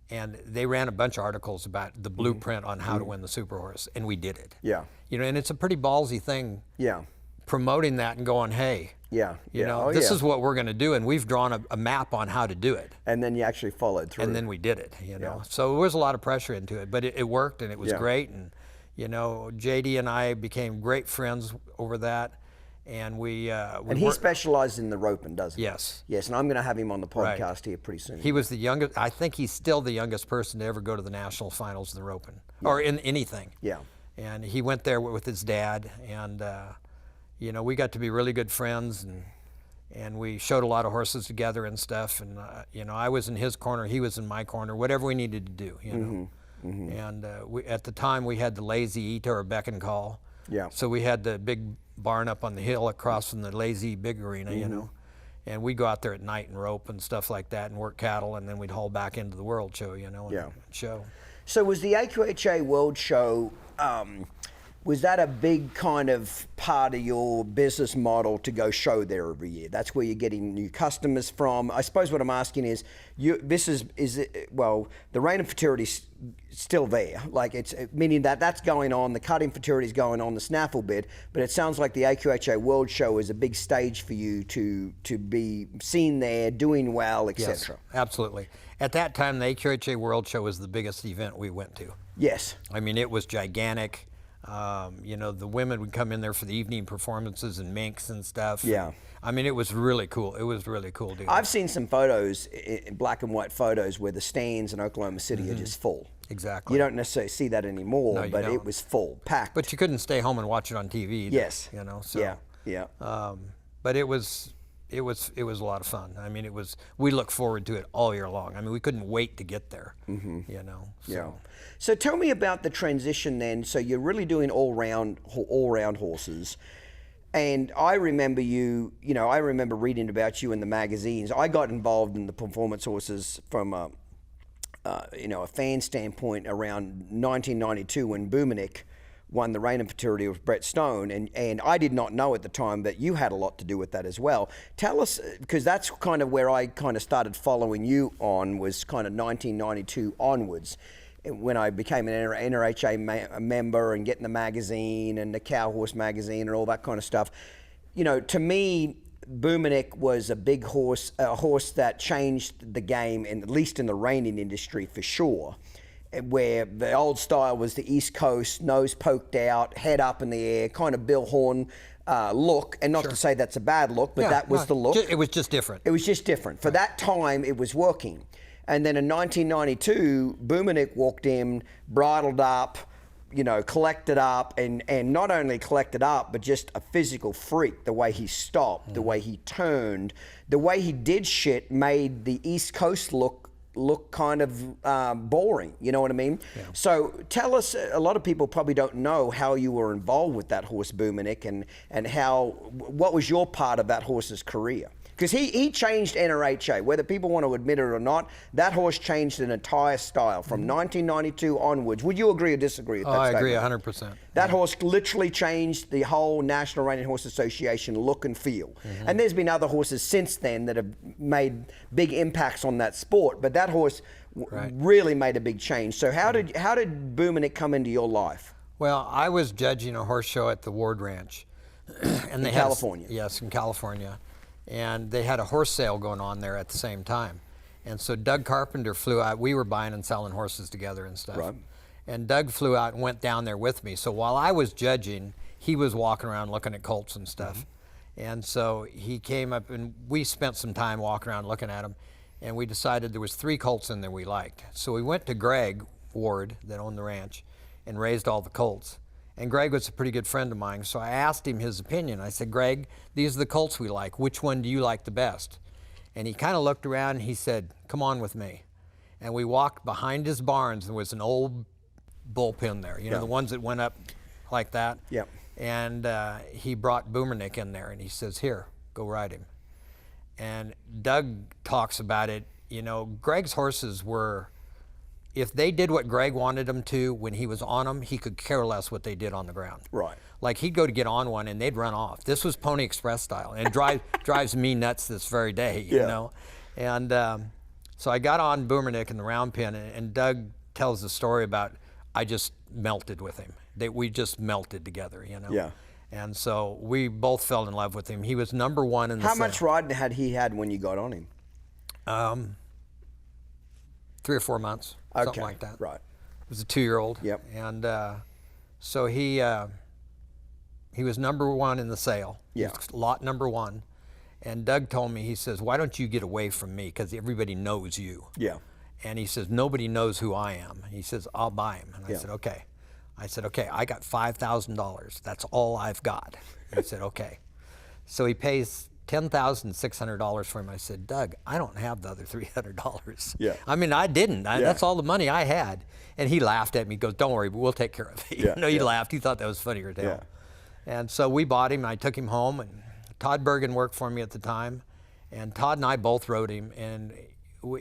And they ran a bunch of articles about the blueprint on how to win the Super Horse, and we did it. Yeah. You know, and it's a pretty ballsy thing. Yeah. Promoting that and going, hey. Yeah. You know, this is what we're going to do, and we've drawn a map on how to do it. And then you actually followed through. And then we did it. You know, so there was a lot of pressure into it, but it worked, and it was great. And you know, JD and I became great friends over that. and we and he specializes in the roping, doesn't he? Yes. Yes, and I'm going to have him on the podcast Right. here pretty soon. He was the youngest. I think he's still the youngest person to ever go to the national finals of the roping, or in anything. Yeah. And he went there with his dad, and you know, we got to be really good friends, and we showed a lot of horses together and stuff. And you know, I was in his corner, he was in my corner, whatever we needed to do, you know. And at the time, we had the lazy Ita or beck and call. Yeah. So we had the big barn up on the hill across from the lazy big arena, you know. And we'd go out there at night and rope and stuff like that and work cattle, and then we'd haul back into the World Show, you know, and show. So was the AQHA World Show, was that a big kind of part of your business model to go show there every year? That's where you're getting new customers from. I suppose what I'm asking is, well, the reign of futurity's still there. Like, it's meaning that that's going on, the cutting futurity is going on, the snaffle bit, but it sounds like the AQHA World Show is a big stage for you to be seen there, doing well, etc. Yes, absolutely. At that time, the AQHA World Show was the biggest event we went to. Yes. I mean, it was gigantic. You know, the women would come in there for the evening performances and minks and stuff. Yeah. I mean, it was really cool. It was really cool, dude. I've seen some photos, black and white photos, where the stands in Oklahoma City are just full. Exactly. You don't necessarily see that anymore, No, you but don't. it was full, packed. But you couldn't stay home and watch it on TV either, Yes. you know. So, Yeah. but it was a lot of fun. I mean, we look forward to it all year long. I mean, we couldn't wait to get there, you know. So. Yeah. So tell me about the transition then. So you're really doing all round horses. And I remember I remember reading about you in the magazines. I got involved in the performance horses from a fan standpoint around 1992 when Bumanick won the Reign of Futurity with Brett Stone, and I did not know at the time that you had a lot to do with that as well. Tell us, because that's kind of where I kind of started following you on, was kind of 1992 onwards, when I became an NRHA member and getting the magazine and the Cow Horse magazine and all that kind of stuff. You know, to me, Bumanick was a big horse, a horse that changed the game, and at least in the reining industry for sure. Where the old style was the East Coast, nose poked out, head up in the air, kind of Bill Horn look. And not to say that's a bad look, but that was the look. It was just different. It was just different. For that time, it was working. And then in 1992, Bumanick walked in, bridled up, collected up, and not only collected up, but just a physical freak. The way he stopped, the way he turned, the way he did shit made the East Coast look kind of boring, you know what I mean? Yeah. So tell us, a lot of people probably don't know how you were involved with that horse Bumanick, and what was your part of that horse's career? Because he changed NRHA, whether people want to admit it or not. That horse changed an entire style from 1992 onwards. Would you agree or disagree with that statement? I agree 100%. That horse literally changed the whole National Reining Horse Association look and feel. And there's been other horses since then that have made big impacts on that sport, but that horse really made a big change. So how did Bumanick come into your life? Well, I was judging a horse show at the Ward Ranch. And they in California? Yes, in California. And they had a horse sale going on there at the same time. And so Doug Carpenter flew out. We were buying and selling horses together and stuff. Right. And Doug flew out and went down there with me. So while I was judging, he was walking around looking at colts and stuff. And so he came up, and we spent some time walking around looking at them. And we decided there was 3 colts in there we liked. So we went to Greg Ward, that owned the ranch, and raised all the colts. And Greg was a pretty good friend of mine, so I asked him his opinion. I said, Greg, these are the colts we like. Which one do you like the best? And he kind of looked around and he said, come on with me. And we walked behind his barns. There was an old bullpen there, the ones that went up like that. Yeah. And he brought Bumanick in there, and he says, here, go ride him. And Doug talks about it. Greg's horses were, if they did what Greg wanted them to when he was on them, he could care less what they did on the ground. Right. Like, he'd go to get on one and they'd run off. This was Pony Express style, and drives me nuts this very day, you know. And so I got on Bumanick in the round pen, and Doug tells the story about I just melted with him. We just melted together, Yeah. And so we both fell in love with him. He was number one in the How much riding had he had when you got on him? 3 or 4 months. Something like that. Right. It was a 2-year-old. Yep. And so he he was number one in the sale. Yeah. He was lot number one. And Doug told me, he says, why don't you get away from me? Because everybody knows you. Yeah. And he says, nobody knows who I am. He says, I'll buy him. And I Yeah. said, okay. I said, okay, I got $5,000. That's all I've got. And he said, okay. So he pays $10,600 for him. I said, Doug, I don't have the other $300. Yeah. I mean, I didn't. Yeah. That's all the money I had. And he laughed at me. He goes, don't worry, but we'll take care of it. Yeah. You know, he Yeah. laughed. He thought that was funnier to him. Yeah. And so we bought him. I took him home, and Todd Bergen worked for me at the time. And Todd and I both rode him. And,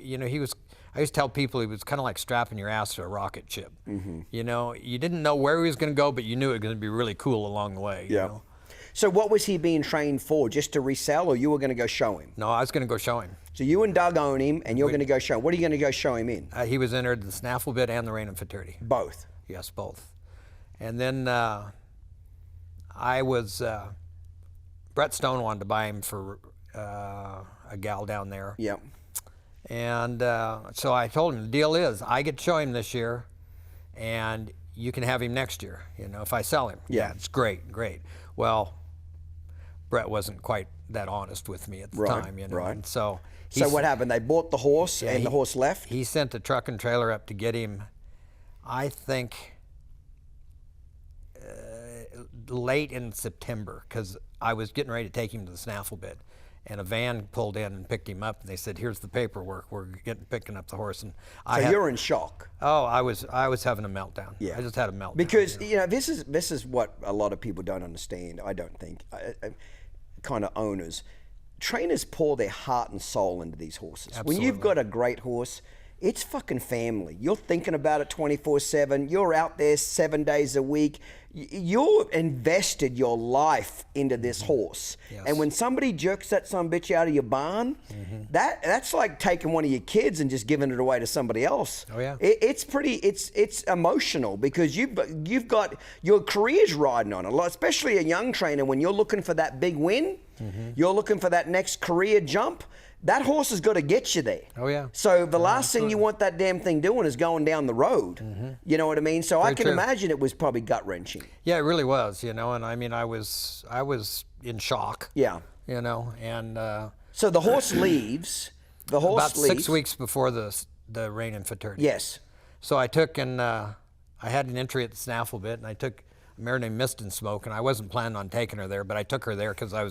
you know, he was, I used to tell people he was kind of like strapping your ass to a rocket ship. Mm-hmm. You know, you didn't know where he was going to go, but you knew it was going to be really cool along the way. You know? So what was he being trained for? Just to resell, or you were going to go show him? No, I was going to go show him. So you and Doug own him, and you're going to go show him. What are you going to go show him in? He was entered the snaffle bit and the rein and futurity. Both? Yes, both. And then Brett Stone wanted to buy him for a gal down there. Yep. And so I told him, the deal is, I get to show him this year, and you can have him next year, you know, if I sell him. Yeah. It's great, great. Well, Brett wasn't quite that honest with me at the time, you know. Right. And so what happened? They bought the horse, and the horse left? He sent a truck and trailer up to get him, I think, late in September, because I was getting ready to take him to the snaffle bit. And a van pulled in and picked him up, and they said, "Here's the paperwork. We're picking up the horse." And you're in shock. Oh, I was having a meltdown. Yeah. I just had a meltdown. Because you know this is what a lot of people don't understand. I don't think, kind of owners, trainers pour their heart and soul into these horses. Absolutely. When you've got a great horse, it's fucking family. You're thinking about it 24/7. You're out there 7 days a week. You're invested your life into this horse. Yes. And when somebody jerks that son of a bitch out of your barn, that's like taking one of your kids and just giving it away to somebody else. Oh yeah. It's emotional, because you've got your career's riding on it. Especially a young trainer, when you're looking for that big win, you're looking for that next career jump. That horse has got to get you there. Oh yeah. So the last thing you want that damn thing doing is going down the road. You know what I mean? So I can imagine it was probably gut wrenching. Yeah, it really was. You know, and I mean, I was in shock. Yeah. You know, and so the horse leaves. The horse about leaves. 6 weeks before the rein and futurity. Yes. So I took and I had an entry at the snaffle bit, and I took a mare named Mist and Smoke, and I wasn't planning on taking her there, but I took her there because I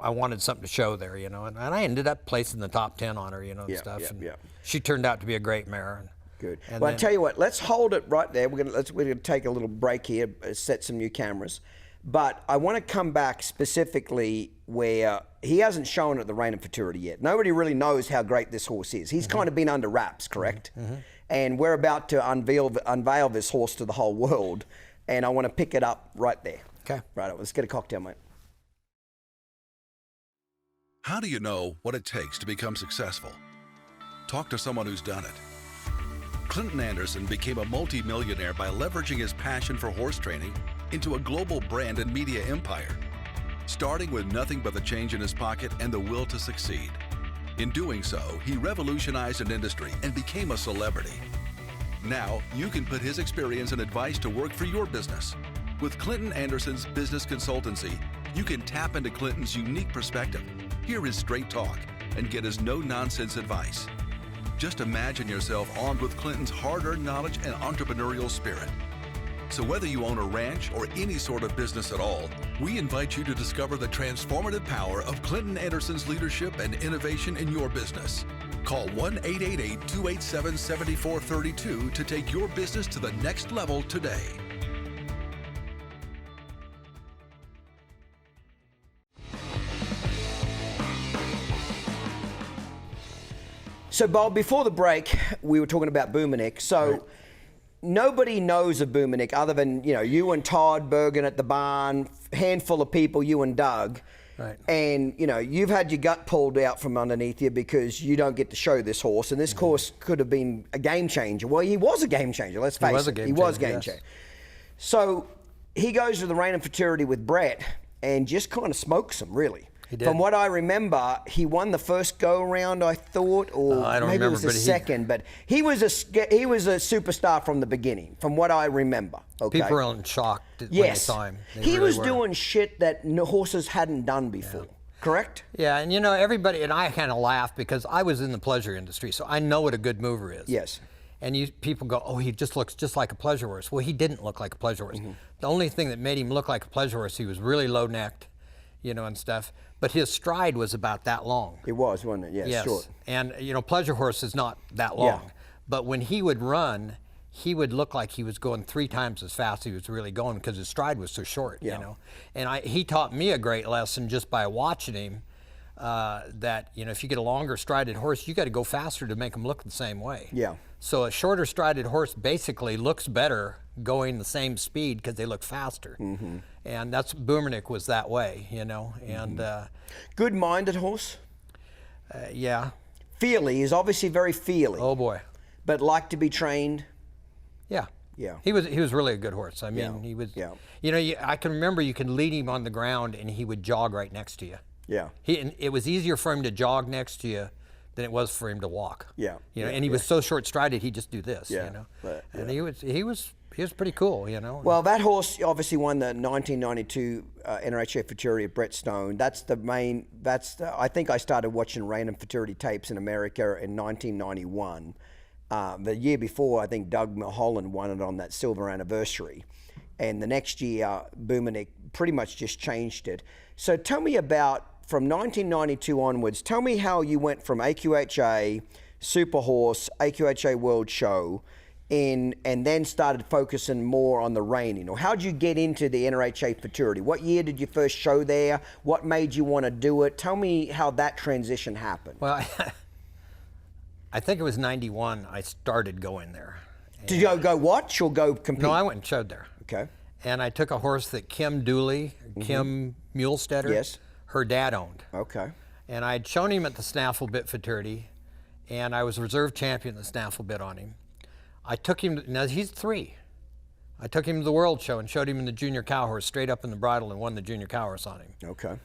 wanted something to show there, you know, and I ended up placing the top 10 on her, you know, and stuff. And she turned out to be a great mare. Good. And Well, I tell you what, let's hold it right there. We're gonna take a little break here, set some new cameras, but I want to come back specifically where he hasn't shown at the rein and futurity yet. Nobody really knows how great this horse is. He's kind of been under wraps, correct? And we're about to unveil this horse to the whole world. And I want to pick it up right there. Okay. Right, let's get a cocktail, mate. How do you know what it takes to become successful? Talk to someone who's done it. Clinton Anderson became a multi-millionaire by leveraging his passion for horse training into a global brand and media empire, starting with nothing but the change in his pocket and the will to succeed. In doing so, he revolutionized an industry and became a celebrity. Now, you can put his experience and advice to work for your business. With Clinton Anderson's business consultancy, you can tap into Clinton's unique perspective, hear his straight talk, and get his no-nonsense advice. Just imagine yourself armed with Clinton's hard-earned knowledge and entrepreneurial spirit. So whether you own a ranch or any sort of business at all, we invite you to discover the transformative power of Clinton Anderson's leadership and innovation in your business. Call 1-888-287-7432 to take your business to the next level today. So, Bob, before the break, we were talking about Boomernick. So, nobody knows of Boomernick other than, you know, you and Todd Bergen at the barn, handful of people, you and Doug. Right. And, you know, you've had your gut pulled out from underneath you because you don't get to show this horse. And this horse could have been a game changer. Well, he was a game changer, let's face it. He was a game changer. So he goes to the rein and futurity with Brett and just kind of smokes him, really. He did. From what I remember, he won the first go-around, I thought, or I don't maybe remember, it was the but second. But he was a superstar from the beginning, from what I remember. Okay. People were in shock when Yes. they saw him. They He really was were. doing shit that horses hadn't done before. Correct? Yeah, and everybody, and I kind of laugh because I was in the pleasure industry, so I know what a good mover is. Yes. And people go, oh, he just looks just like a pleasure horse. Well, he didn't look like a pleasure horse. The only thing that made him look like a pleasure horse, he was really low-necked, and stuff. But his stride was about that long. It was, wasn't it? Yeah, Yes. short. And, pleasure horse is not that long. Yeah. But when he would run, he would look like he was going 3 times as fast as he was really going because his stride was so short, Yeah. And he taught me a great lesson just by watching him. That if you get a longer strided horse, you got to go faster to make them look the same way. Yeah. So a shorter strided horse basically looks better going the same speed because they look faster. And that's Boomernick was that way, And Good-minded horse. yeah. Feely is obviously very feely. Oh boy. But like to be trained. Yeah. Yeah. He was really a good horse. I mean, he was. Yeah. I can remember you could lead him on the ground and he would jog right next to you. Yeah. And it was easier for him to jog next to you than it was for him to walk. Yeah. And he was so short-strided, he'd just do this. Yeah. Right. And he was pretty cool. Well, that horse obviously won the 1992 NRHA Futurity of Brett Stone. I think I started watching random Futurity tapes in America in 1991. The year before, I think Doug Mulholland won it on that silver anniversary. And the next year, Boomernick pretty much just changed it. So tell me about, from 1992 onwards, tell me how you went from AQHA, Super Horse, AQHA World Show, and then started focusing more on the reining. Or how'd you get into the NRHA Futurity? What year did you first show there? What made you want to do it? Tell me how that transition happened. Well, I think it was 91 I started going there. Did you go watch or go compete? No, I went and showed there. Okay. And I took a horse that Kim Dooley, Kim Mulestetter, Yes. her dad owned. Okay. And I'd shown him at the Snaffle Bit Futurity, and I was reserve champion at the Snaffle Bit on him. I took him, now he's 3. I took him to the World Show and showed him in the junior cow horse, straight up in the bridle, and won the junior cow horse on him. Okay.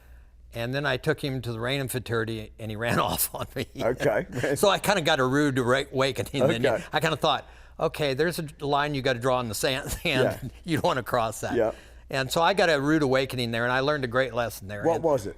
And then I took him to the Rainham Futurity, and he ran off on me. Okay. So I kind of got a rude awakening. Okay. Then I kind of thought, okay, there's a line you got to draw in the sand. Yeah. You don't want to cross that. Yeah. And so I got a rude awakening there, and I learned a great lesson there. What And was it?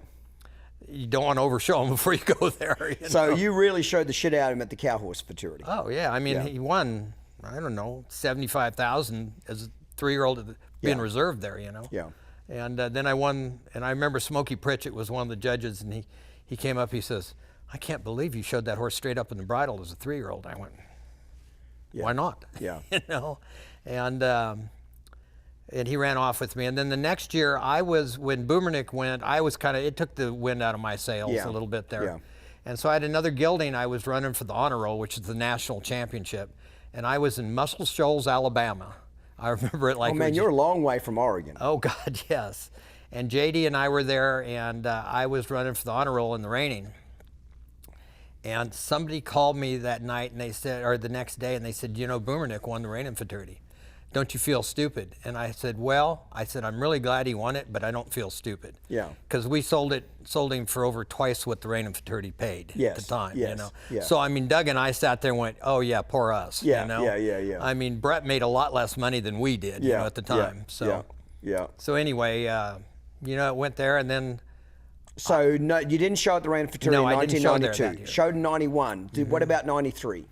you don't want to overshow him before you go there. So you really showed the shit out of him at the Cow Horse Futurity. Oh yeah, I mean Yeah. he won, I don't know, 75,000 as a 3-year-old being Yeah. reserved there, Yeah. And then I won, and I remember Smokey Pritchett was one of the judges, and he came up, he says, I can't believe you showed that horse straight up in the bridle as a 3-year-old. I went, why not? Yeah. And he ran off with me. And then the next year, when Boomernick went, it took the wind out of my sails Yeah. a little bit there. Yeah. And so I had another gelding. I was running for the honor roll, which is the national championship. And I was in Muscle Shoals, Alabama. I remember it like Oh man, you're a long way from Oregon. Oh God, yes. And JD and I were there, and I was running for the honor roll in the reining. And somebody called me that night, and they said, or the next day, and they said, Boomernick won the reining Futurity. Don't you feel stupid? And I said, I'm really glad he won it, but I don't feel stupid. Yeah. Because we sold him for over twice what the reining Futurity paid at the time. Yes. Yeah. So I mean, Doug and I sat there and went, oh yeah, poor us. Yeah. Yeah. I mean, Brett made a lot less money than we did, at the time. So anyway, it went there, and then. So no, you didn't show at the Random Futurity No, in I didn't show there 1992. that year. Showed in 91. What about 93?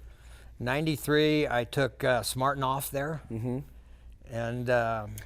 93, I took Smartenoff there. And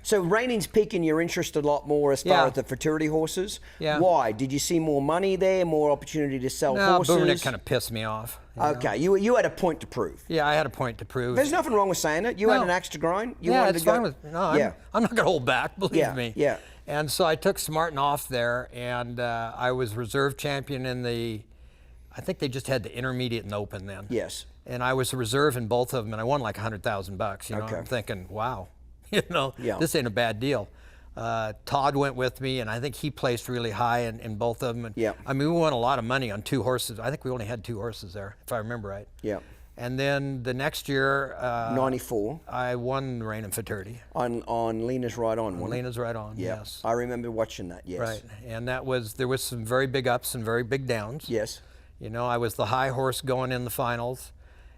So reigning's piquing your interest a lot more as far Yeah. as the Futurity horses. Yeah. Why? Did you see more money there, more opportunity to sell no, horses? Boomernick kind of pissed me off. Okay, you had a point to prove. Yeah, I had a point to prove. There's nothing wrong with saying it. You had No. an axe to grind. You Yeah, wanted it's to go. fine with no. Yeah. I'm not going to hold back. Believe Yeah, me. yeah. And so I took Smartenoff there, and I was reserve champion in I think they just had the intermediate and open then. Yes. And I was a reserve in both of them, and I won like $100,000. Okay. I'm thinking, wow, Yeah. this ain't a bad deal. Todd went with me, and I think he placed really high in both of them. And Yeah. I mean, we won a lot of money on 2 horses. I think we only had 2 horses there, if I remember right. Yeah. And then the next year, 94. I won the Reign in Futurity. On Lena's Right On, wasn't it? Lena's Right On, Yeah. yes. I remember watching that, yes. Right, and there was some very big ups and very big downs. Yes. You know, I was the high horse going in the finals,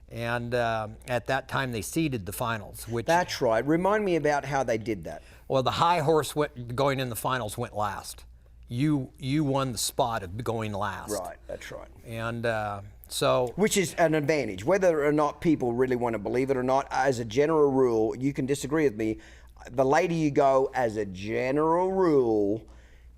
and at that time they seeded the finals. Which That's right. Remind me about how they did that. well, the high horse going in the finals went last. You won the spot of going last. Right, that's right. And so. Which is an advantage. Whether or not people really want to believe it or not, as a general rule, you can disagree with me, the later you go, as a general rule,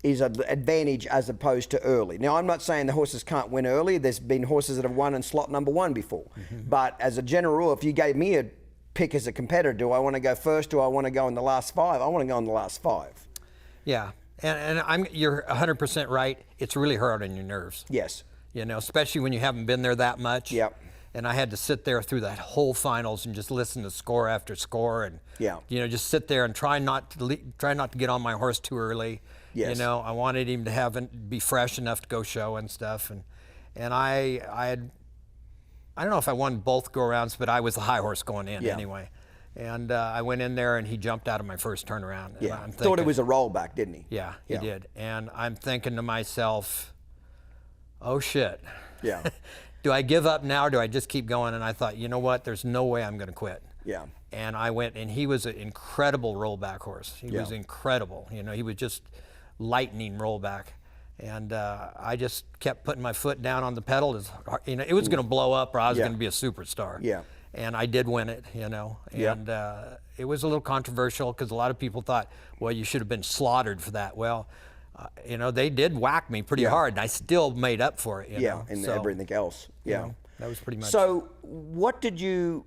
is an advantage as opposed to early. Now, I'm not saying the horses can't win early. There's been horses that have won in slot number 1 before. But as a general rule, if you gave me a pick as a competitor, do I want to go first? Do I want to go in the last 5? I want to go in the last 5. Yeah, and you're 100% right. It's really hard on your nerves. Yes. You know, especially when you haven't been there that much. Yep. And I had to sit there through that whole finals and just listen to score after score, and Yeah. you know, just sit there and try not to get on my horse too early. Yes. You know, I wanted him to be fresh enough to go show and stuff, and I don't know if I won both go-arounds, but I was the high horse going in anyway. And I went in there, and he jumped out of my first turnaround. And Yeah. I'm Thought thinking, it was a rollback, didn't he? Yeah, he did. And I'm thinking to myself, oh shit. Yeah. Do I give up now or do I just keep going? And I thought, you know what? There's no way I'm going to quit. Yeah. And I went, and he was an incredible rollback horse. He was incredible. You know, he was just lightning rollback. And I just kept putting my foot down on the pedal. You know, it was going to blow up, or I was going to be a superstar. Yeah. And I did win it, you know. And it was a little controversial because a lot of people thought, well, you should have been slaughtered for that. Well, you know, they did whack me pretty hard, and I still made up for it. You know? And So, everything else. Yeah. you know, that was pretty much. So, what did you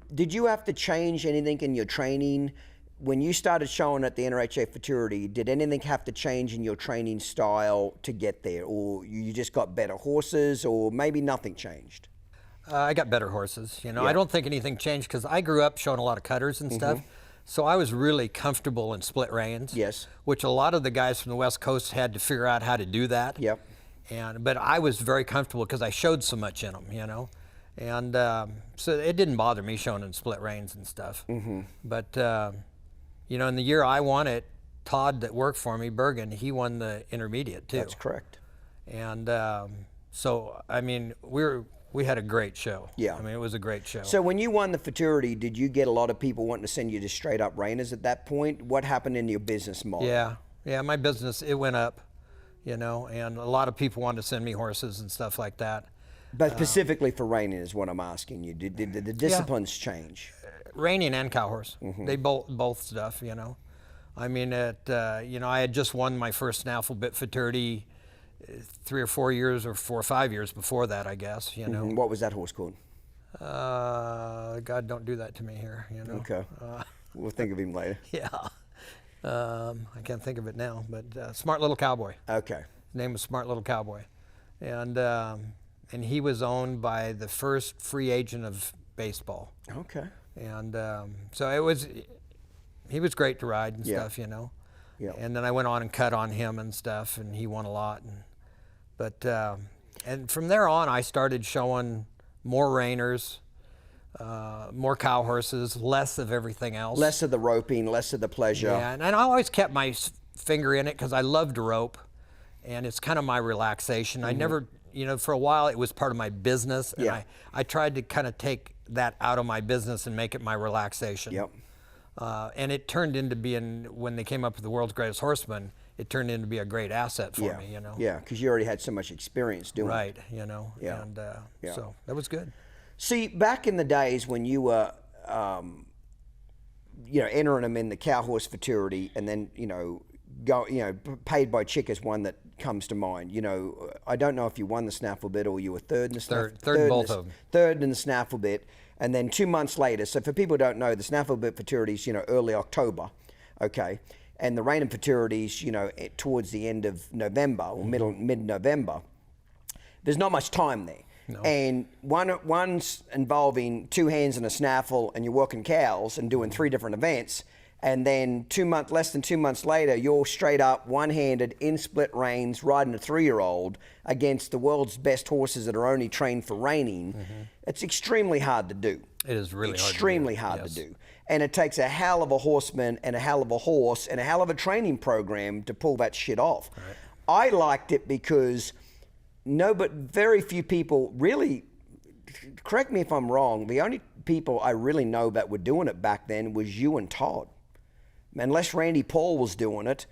have to change anything in your training when you started showing at the NRHA Futurity? Did anything have to change in your training style to get there, or you just got better horses, or maybe nothing changed? I got better horses. You know, I don't think anything changed because I grew up showing a lot of cutters and stuff. So I was really comfortable in split reins. Yes. Which a lot of the guys from the West Coast had to figure out how to do that. Yep. But I was very comfortable because I showed so much in them, you know. And so it didn't bother me showing in split reins and stuff. But, you know, in the year I won it, Todd that worked for me, Bergen, he won the intermediate too. That's correct. And so, I mean, we had a great show. Yeah. I mean, it was a great show. So when you won the Futurity, did you get a lot of people wanting to send you to straight up reiners at that point? What happened in your business model? Yeah, my business, it went up, you know, and a lot of people wanted to send me horses and stuff like that. But specifically for reining is what I'm asking you. Did the disciplines change? Reining and cow horse, they both stuff, you know. I mean, you know, I had just won my first snaffle bit Futurity 3 or 4 years or 4 or 5 years before that, I guess, you know. What was that horse called? God, don't do that to me here, you know. Okay. We'll think of him later. Yeah. I can't think of it now, but Smart Little Cowboy. Okay. His name was Smart Little Cowboy. And he was owned by the first free agent of baseball. Okay. And so he was great to ride and stuff, you know. Yeah. And then I went on and cut on him and stuff, and he won a lot. And from there on, I started showing more reiners, more cow horses, less of everything else. Less of the roping, less of the pleasure. Yeah, and I always kept my finger in it because I love to rope, and it's kind of my relaxation. I never, you know, for a while it was part of my business, and I tried to kind of take that out of my business and make it my relaxation. Yep. And it turned into being, when they came up with the world's greatest horseman, it turned into be a great asset for me, you know. Yeah, because you already had so much experience doing it. Right, you know. Yeah. And so that was good. See, back in the days when you were, you know, entering them in the cow horse Futurity, and then, you know, Paid by Chick is one that comes to mind. You know, I don't know if you won the snaffle bit or you were third in the snaffle. Third in both of them. Third in the snaffle bit, and then 2 months later. So for people who don't know, the snaffle bit Futurities, you know, early October, okay, and the reigning Futurities, you know, towards the end of November or mid-November. There's not much time there. No. And one's involving 2 hands and a snaffle, and you're working cows and doing 3 different events. And then less than 2 months later, you're straight up one-handed in split reins riding a 3-year-old against the world's best horses that are only trained for reining. It's extremely hard to do. It is really extremely hard to do. And it takes a hell of a horseman and a hell of a horse and a hell of a training program to pull that shit off. I liked it because very few people really, correct me if I'm wrong, the only people I really know that were doing it back then was you and Todd. Unless Randy Paul was doing it,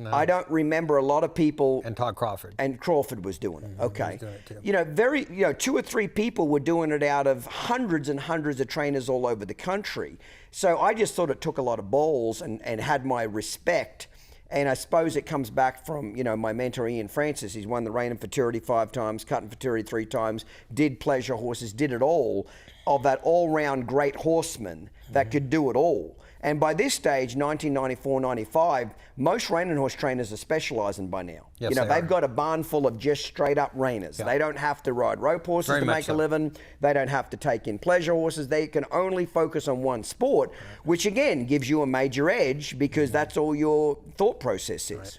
I don't remember a lot of people. And Todd Crawford. And Crawford was doing it. Okay. He was doing it too. 2 or 3 people were doing it out of hundreds and hundreds of trainers all over the country. So I just thought it took a lot of balls and had my respect. And I suppose it comes back from, my mentor, Ian Francis. He's won the Reining Futurity 5 times, Cutting Futurity 3 times, did pleasure horses, did it all, of that all-round great horseman that could do it all. And by this stage, 1994, 95, most reining horse trainers are specializing by now. Yes, they've got a barn full of just straight up reiners. They don't have to ride rope horses to make a living. They don't have to take in pleasure horses. They can only focus on one sport, which again gives you a major edge because that's all your thought process is.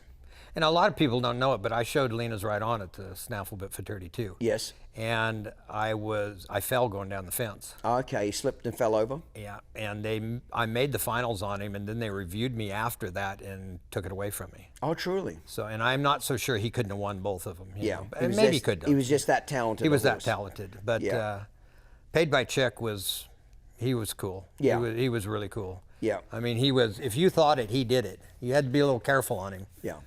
And a lot of people don't know it, but I showed Lena's Ride On at the Snaffle Bit Futurity too. Yes. And I fell going down the fence. Okay, you slipped and fell over? Yeah, and I made the finals on him, and then they reviewed me after that and took it away from me. Oh, truly? So, and I'm not so sure he couldn't have won both of them. And maybe he could have. He was just that talented. He was that talented, but Paid by Check he was cool. Yeah. He was really cool. Yeah. I mean, if you thought it, he did it. You had to be a little careful on him. Yeah.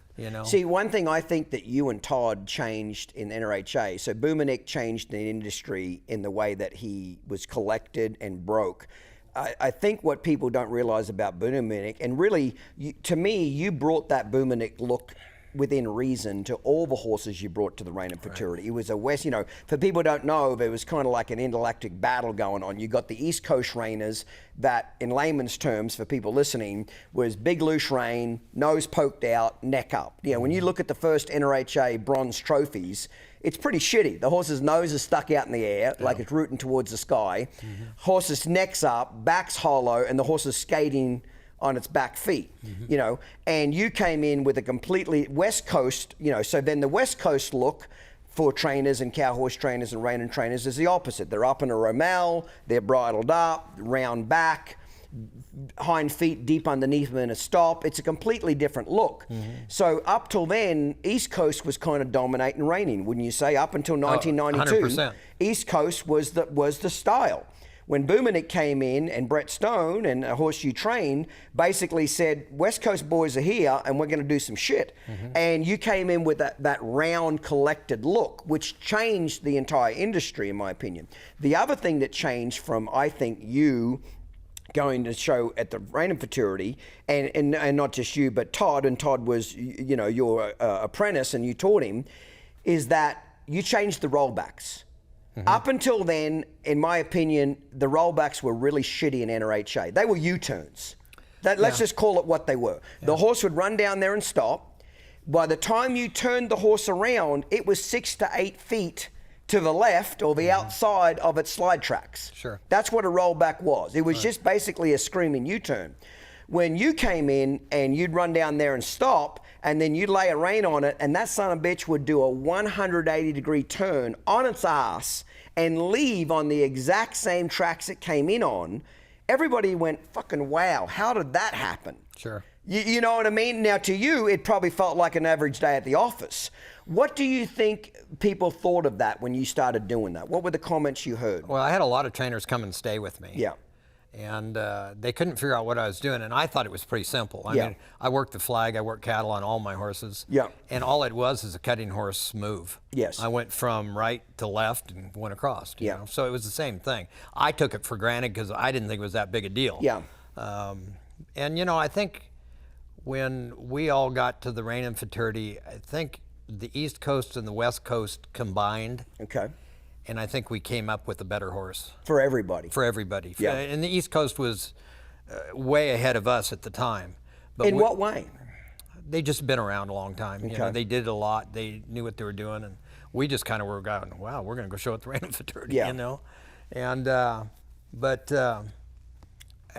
See, one thing I think that you and Todd changed in NRHA, so Boomernick changed the industry in the way that he was collected and broke. I think what people don't realize about Boomernick, and really, to me, you brought that Boomernick look within reason to all the horses you brought to the Reign of Futurity. It was a West, for people who don't know, there was kind of like an intergalactic battle going on. You got the East Coast reiners that, in layman's terms, for people listening, was big loose rein, nose poked out, neck up. When you look at the first NRHA bronze trophies, it's pretty shitty. The horse's nose is stuck out in the air, like it's rooting towards the sky. Horse's neck's up, back's hollow, and the horse is skating on its back feet, and you came in with a completely West Coast, so then the West Coast look for trainers and cow horse trainers and reining trainers is the opposite. They're up in a romal, they're bridled up, round back, hind feet deep underneath them in a stop. It's a completely different look. So up till then, East Coast was kind of dominating reining, wouldn't you say? Up until 1992, 100%. East Coast was the style. When Boomernick came in and Brett Stone and a horse you trained basically said, West Coast boys are here and we're going to do some shit. And you came in with that round collected look, which changed the entire industry, in my opinion. The other thing that changed from, I think, you going to show at the Reign of Futurity, and not just you, but Todd, and Todd was, your apprentice and you taught him, is that you changed the rollbacks. Up until then, in my opinion, the rollbacks were really shitty in NRHA. They were U-turns. Let's just call it what they were. The horse would run down there and stop. By the time you turned the horse around, it was 6 to 8 feet to the left or the outside of its slide tracks. Sure. That's what a rollback was. It was just basically a screaming U-turn. When you came in and you'd run down there and stop, and then you'd lay a rein on it, and that son of a bitch would do a 180-degree turn on its ass and leave on the exact same tracks it came in on, everybody went, fucking wow, how did that happen? Sure. You know what I mean? Now, to you, it probably felt like an average day at the office. What do you think people thought of that when you started doing that? What were the comments you heard? Well, I had a lot of trainers come and stay with me. Yeah. And they couldn't figure out what I was doing, and I thought it was pretty simple. I mean, I worked the flag, I worked cattle on all my horses. Yeah. And all it was is a cutting horse move. Yes. I went from right to left and went across. You know? So it was the same thing. I took it for granted because I didn't think it was that big a deal. Yeah. And I think when we all got to the Reign of Futurity, I think the East Coast and the West Coast combined. Okay. And I think we came up with a better horse. For everybody. For everybody. Yeah. And the East Coast was way ahead of us at the time. But in what way? They just been around a long time. Okay. They did a lot. They knew what they were doing. And we just kind of were going, wow, we're going to go show at the Reign of Futurity, And,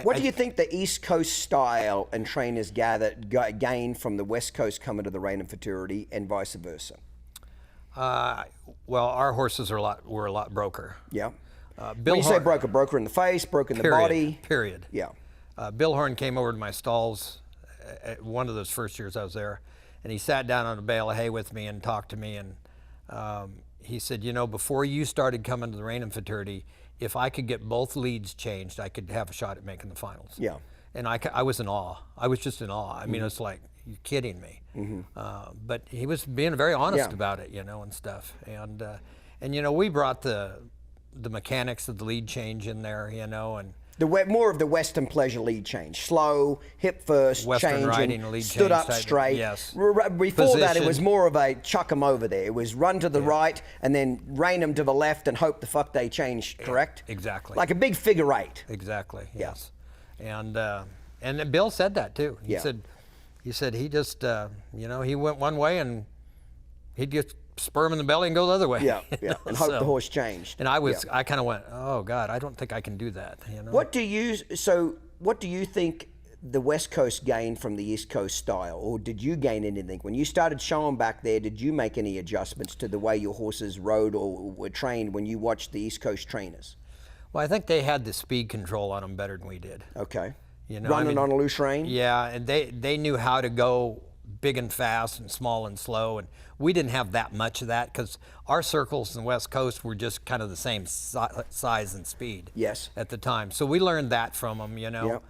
What do you think the East Coast style and trainers gain from the West Coast coming to the Rain and Futurity, and vice versa? Well, our horses were a lot broker. Yeah. Bill When you say broker in the face, broker in the body. Period. Yeah. Bill Horn came over to my stalls at one of those first years I was there, and he sat down on a bale of hay with me and talked to me, and he said, you know, before you started coming to the Rain and Futurity, if I could get both leads changed, I could have a shot at making the finals. Yeah. And I was in awe. I was just in awe. I mean, it's like, you're kidding me. But he was being very honest about it, you know, and stuff. And you know, we brought the mechanics of the lead change in there, you know, and More of the Western pleasure lead change. Slow, hip first, Western changing, riding, lead stood change up type, straight. yes. Before that, it was Position. more of a chuck 'em over there. It was run to the right and then rein them to the left and hope the fuck they change, correct? Exactly. Like a big figure eight. Exactly. Yeah. Yes. And then Bill said that too. He said he just you know, he went one way and he'd just spur him in the belly and go the other way. Yeah, you yeah. know, And hope so. the horse changed. And I kind of went, oh God, I don't think I can do that. You know. What do you think the West Coast gained from the East Coast style, or did you gain anything when you started showing back there? Did you make any adjustments to the way your horses rode or were trained when you watched the East Coast trainers? Well, I think they had the speed control on them better than we did. Okay. You know, Running on a loose rein? Yeah, and they knew how to go big and fast and small and slow, and we didn't have that much of that because our circles in the West Coast were just kind of the same size and speed. Yes. At the time, so we learned that from them. You know. Yep.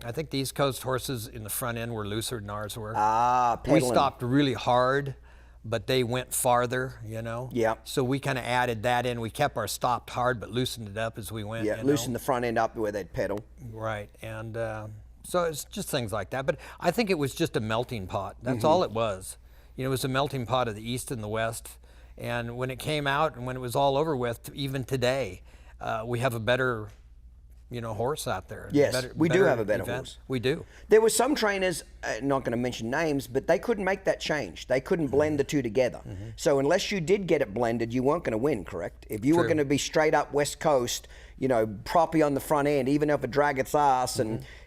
I think the East Coast horses in the front end were looser than ours were. Pedaling. We stopped really hard, but they went farther, you know? Yeah. So we kind of added that in. We kept our stopped hard, but loosened it up as we went. Yeah, you loosen know? the front end up where they'd pedal. Right, and so it's just things like that. But I think it was just a melting pot. That's all it was. You know, it was a melting pot of the East and the West. And when it came out and when it was all over with, even today, we have a better, you know, horse out there. Yes, we do have a better horse. We do. There were some trainers, not going to mention names, but they couldn't make that change. They couldn't blend the two together. So unless you did get it blended, you weren't going to win, correct? If you were going to be straight up West Coast, you know, proppy on the front end, even if it drag its ass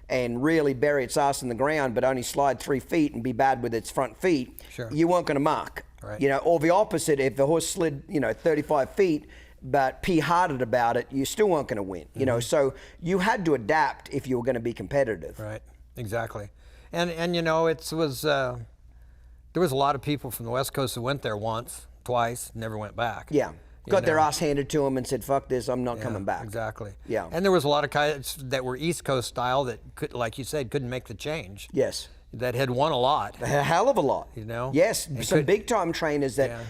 and really bury its ass in the ground, but only slide 3 feet and be bad with its front feet, you weren't going to mark. Right. You know, or the opposite, if the horse slid, you know, 35 feet, but pea-hearted about it, you still weren't going to win. You know, so you had to adapt if you were going to be competitive. Right, exactly. And you know, there was a lot of people from the West Coast who went there once, twice, never went back. Yeah. Got their ass handed to them and said, fuck this, I'm not coming back. Exactly. Yeah. And there was a lot of guys that were East Coast style that could, like you said, couldn't make the change. Yes. That had won a lot. A hell of a lot. You know? Yes, some big time trainers that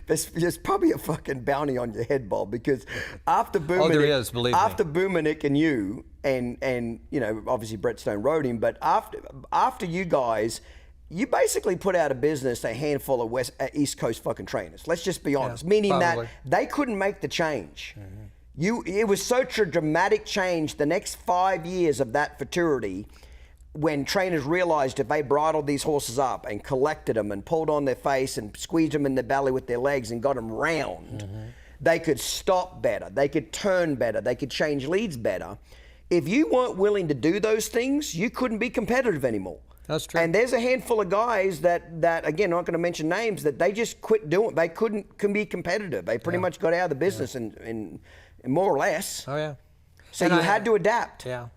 there's probably a fucking bounty on your head, Bob, because after Boomernick, there is, believe me. after Boomernick and you and you know, obviously Brett Stone rode him, but after you guys, you basically put out of business a handful of East Coast fucking trainers. Let's just be honest, meaning probably. that they couldn't make the change. It was such a dramatic change. The next 5 years of that futurity, when trainers realized if they bridled these horses up and collected them and pulled on their face and squeezed them in the belly with their legs and got them round, they could stop better, they could turn better, they could change leads better. If you weren't willing to do those things, you couldn't be competitive anymore. That's true. And there's a handful of guys that again, I'm not going to mention names, that they just quit doing. They couldn't be competitive. They pretty much got out of the business in more or less. Oh yeah. So you had to adapt. Yeah.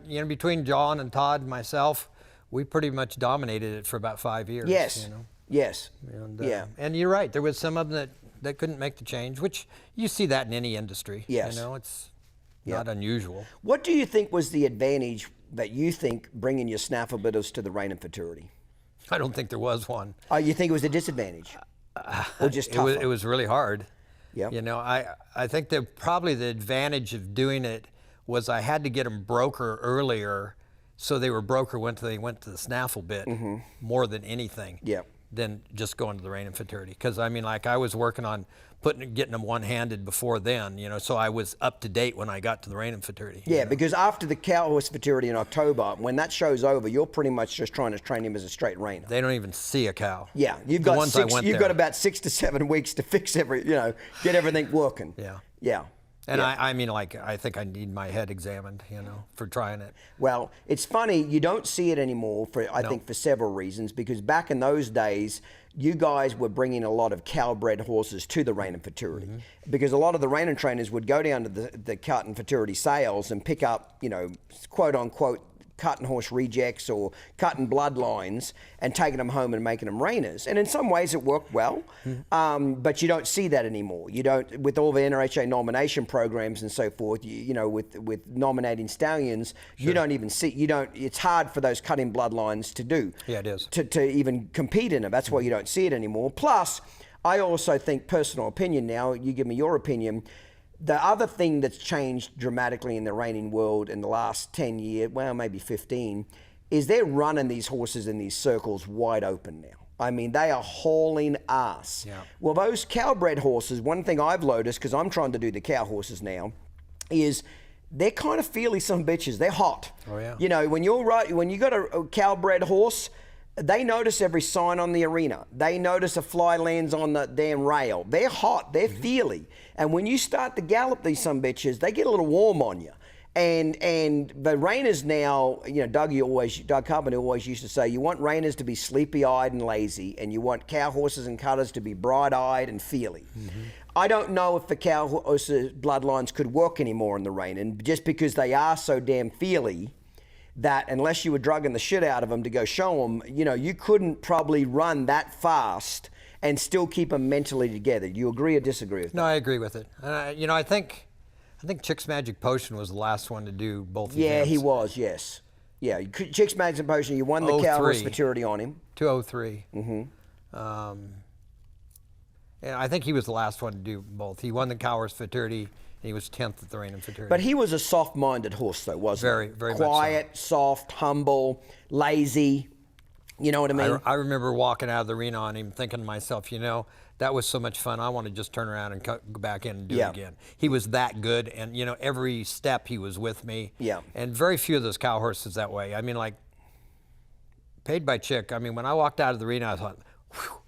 You know, between John and Todd and myself, we pretty much dominated it for about 5 years. Yes. You know? Yes. And, yeah. And you're right. There was some of them that couldn't make the change, which you see that in any industry. Yes. You know, it's not unusual. What do you think was the advantage that you think bringing your snaffle bitters to the Rain and Futurity? I don't think there was one. Oh, you think it was a disadvantage? Or just tougher? It was really hard. Yeah. You know, I think that probably the advantage of doing it was I had to get them broker earlier, so they were broker when they went to the snaffle bit more than anything. Yeah. Than just going to the Rain and Futurity. Because I mean, like I was working on getting them one-handed before then, you know, so I was up to date when I got to the Rain and Futurity. Yeah, because after the Cow Horse Futurity in October, when that show's over, you're pretty much just trying to train him as a straight reiner. They don't even see a cow. Yeah, you've The got ones I went there. about 6 to 7 weeks to fix get everything working. Yeah. Yeah. And I mean, like, I think I need my head examined, you know, for trying it. Well, it's funny, you don't see it anymore, I think for several reasons, because back in those days, you guys were bringing a lot of cow-bred horses to the Rein and Futurity, because a lot of the reining trainers would go down to the Cut and Futurity sales and pick up, you know, quote-unquote, cutting horse rejects or cutting bloodlines and taking them home and making them reiners. And in some ways it worked well, but you don't see that anymore. You don't, with all the NRHA nomination programs and so forth, you know, with nominating stallions, you don't even see, it's hard for those cutting bloodlines to do. Yeah, it is. To even compete in it. That's why you don't see it anymore. Plus, I also think, personal opinion now, you give me your opinion, the other thing that's changed dramatically in the reining world in the last 10 years, well, maybe 15, is they're running these horses in these circles wide open now. I mean, they are hauling ass. Yeah. Well, those cow-bred horses, one thing I've noticed, because I'm trying to do the cow horses now, is they're kind of feely some bitches. They're hot. Oh, yeah. You know, when you got a cow-bred horse, they notice every sign on the arena. They notice a fly lands on the damn rail. They're hot. They're feely. And when you start to gallop these some bitches, they get a little warm on you. And the reiners now, you know, Doug Carpenter always used to say, you want reiners to be sleepy-eyed and lazy, and you want cow horses and cutters to be bright-eyed and feely. I don't know if the cow horses bloodlines could work anymore in the reining, just because they are so damn feely, that unless you were drugging the shit out of them to go show them, you know, you couldn't probably run that fast and still keep them mentally together. Do you agree or disagree with that? No, I agree with it. You know, I think Chick's Magic Potion was the last one to do both events. Yeah, he was, yes. Yeah, Chick's Magic Potion, you won the cow horse futurity on him. 203. Yeah, I think he was the last one to do both. He won the cow horse futurity. He was 10th at the Rein and Futurity. But he was a soft-minded horse, though, wasn't he? Very much quiet, soft, humble, lazy. You know what I mean? I remember walking out of the arena on him thinking to myself, you know, that was so much fun. I want to just turn around and go back in and do it again. He was that good, and, you know, every step he was with me. Yeah. And very few of those cow horses that way. I mean, like, Paid by Chick, I mean, when I walked out of the arena, I thought, whew.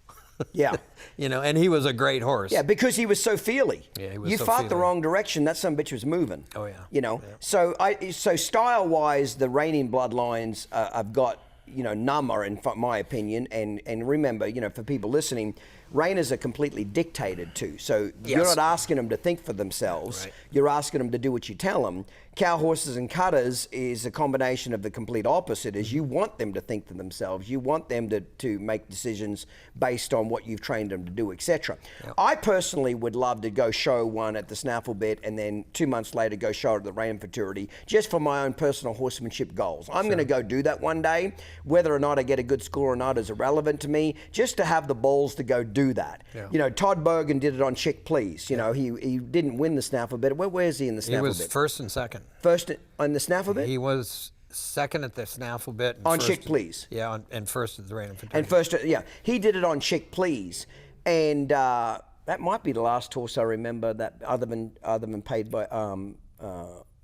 Yeah. You know, and he was a great horse. Yeah, because he was so feely. Yeah, he was you so fought feely. The wrong direction, that son of a bitch was moving. Oh, yeah. You know, yeah. So style-wise, the reining bloodlines have got, you know, number in my opinion. And remember, you know, for people listening, reiners are completely dictated to. So you're not asking them to think for themselves. Right. You're asking them to do what you tell them. Cow horses and cutters is a combination of the complete opposite, is you want them to think for themselves. You want them to make decisions based on what you've trained them to do, etc. Yep. I personally would love to go show one at the snaffle bit and then 2 months later go show it at the Rein and Futurity, just for my own personal horsemanship goals. I'm going to go do that one day. Whether or not I get a good score or not is irrelevant to me, just to have the balls to go do that. Yeah. You know, Todd Bergen did it on Chick Please. You know, he didn't win the snaffle bit. Where is he in the snaffle bit? He was first and second. First on the snaffle bit? He was second at the snaffle bit. On Chick Please? Yeah, and first at the Rein and Futurity. And first, yeah. He did it on Chick Please. And that might be the last horse I remember that other than Paid by,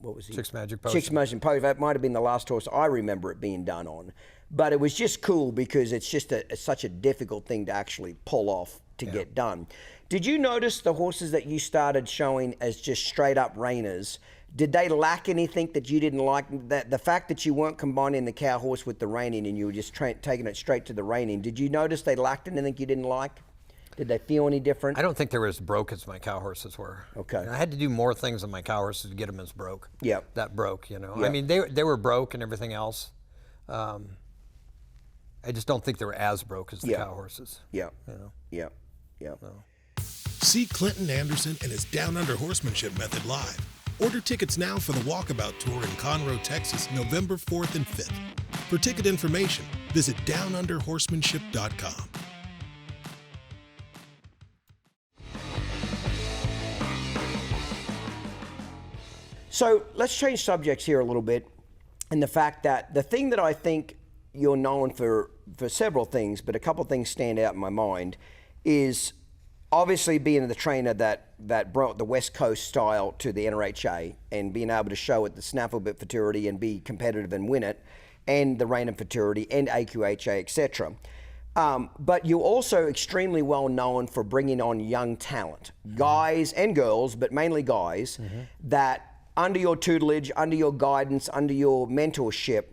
what was he? Chick's Magic Potion. Chick's Magic Potion. That might have been the last horse I remember it being done on. But it was just cool because it's just such a difficult thing to actually pull off to get done. Did you notice the horses that you started showing as just straight up reiners, did they lack anything that you didn't like? That the fact that you weren't combining the cow horse with the reining and you were just taking it straight to the reining, did you notice they lacked anything you didn't like? Did they feel any different? I don't think they were as broke as my cow horses were. Okay. And I had to do more things on my cow horses to get them as broke. Yeah. That broke, you know. Yep. I mean, they were broke and everything else. I just don't think they were as broke as the cow horses. Yeah. You know? Yeah. Yeah. No. See Clinton Anderson and his Down Under Horsemanship method live. Order tickets now for the Walkabout Tour in Conroe, Texas, November 4th and 5th. For ticket information, visit downunderhorsemanship.com. So let's change subjects here a little bit. And the fact that the thing that I think you're known for several things, but a couple things stand out in my mind, is obviously being the trainer that brought the West Coast style to the NRHA and being able to show at the Snaffle Bit Futurity and be competitive and win it, and the Rein and Futurity and AQHA, etc. But you're also extremely well known for bringing on young talent, guys and girls, but mainly guys, that under your tutelage, under your guidance, under your mentorship,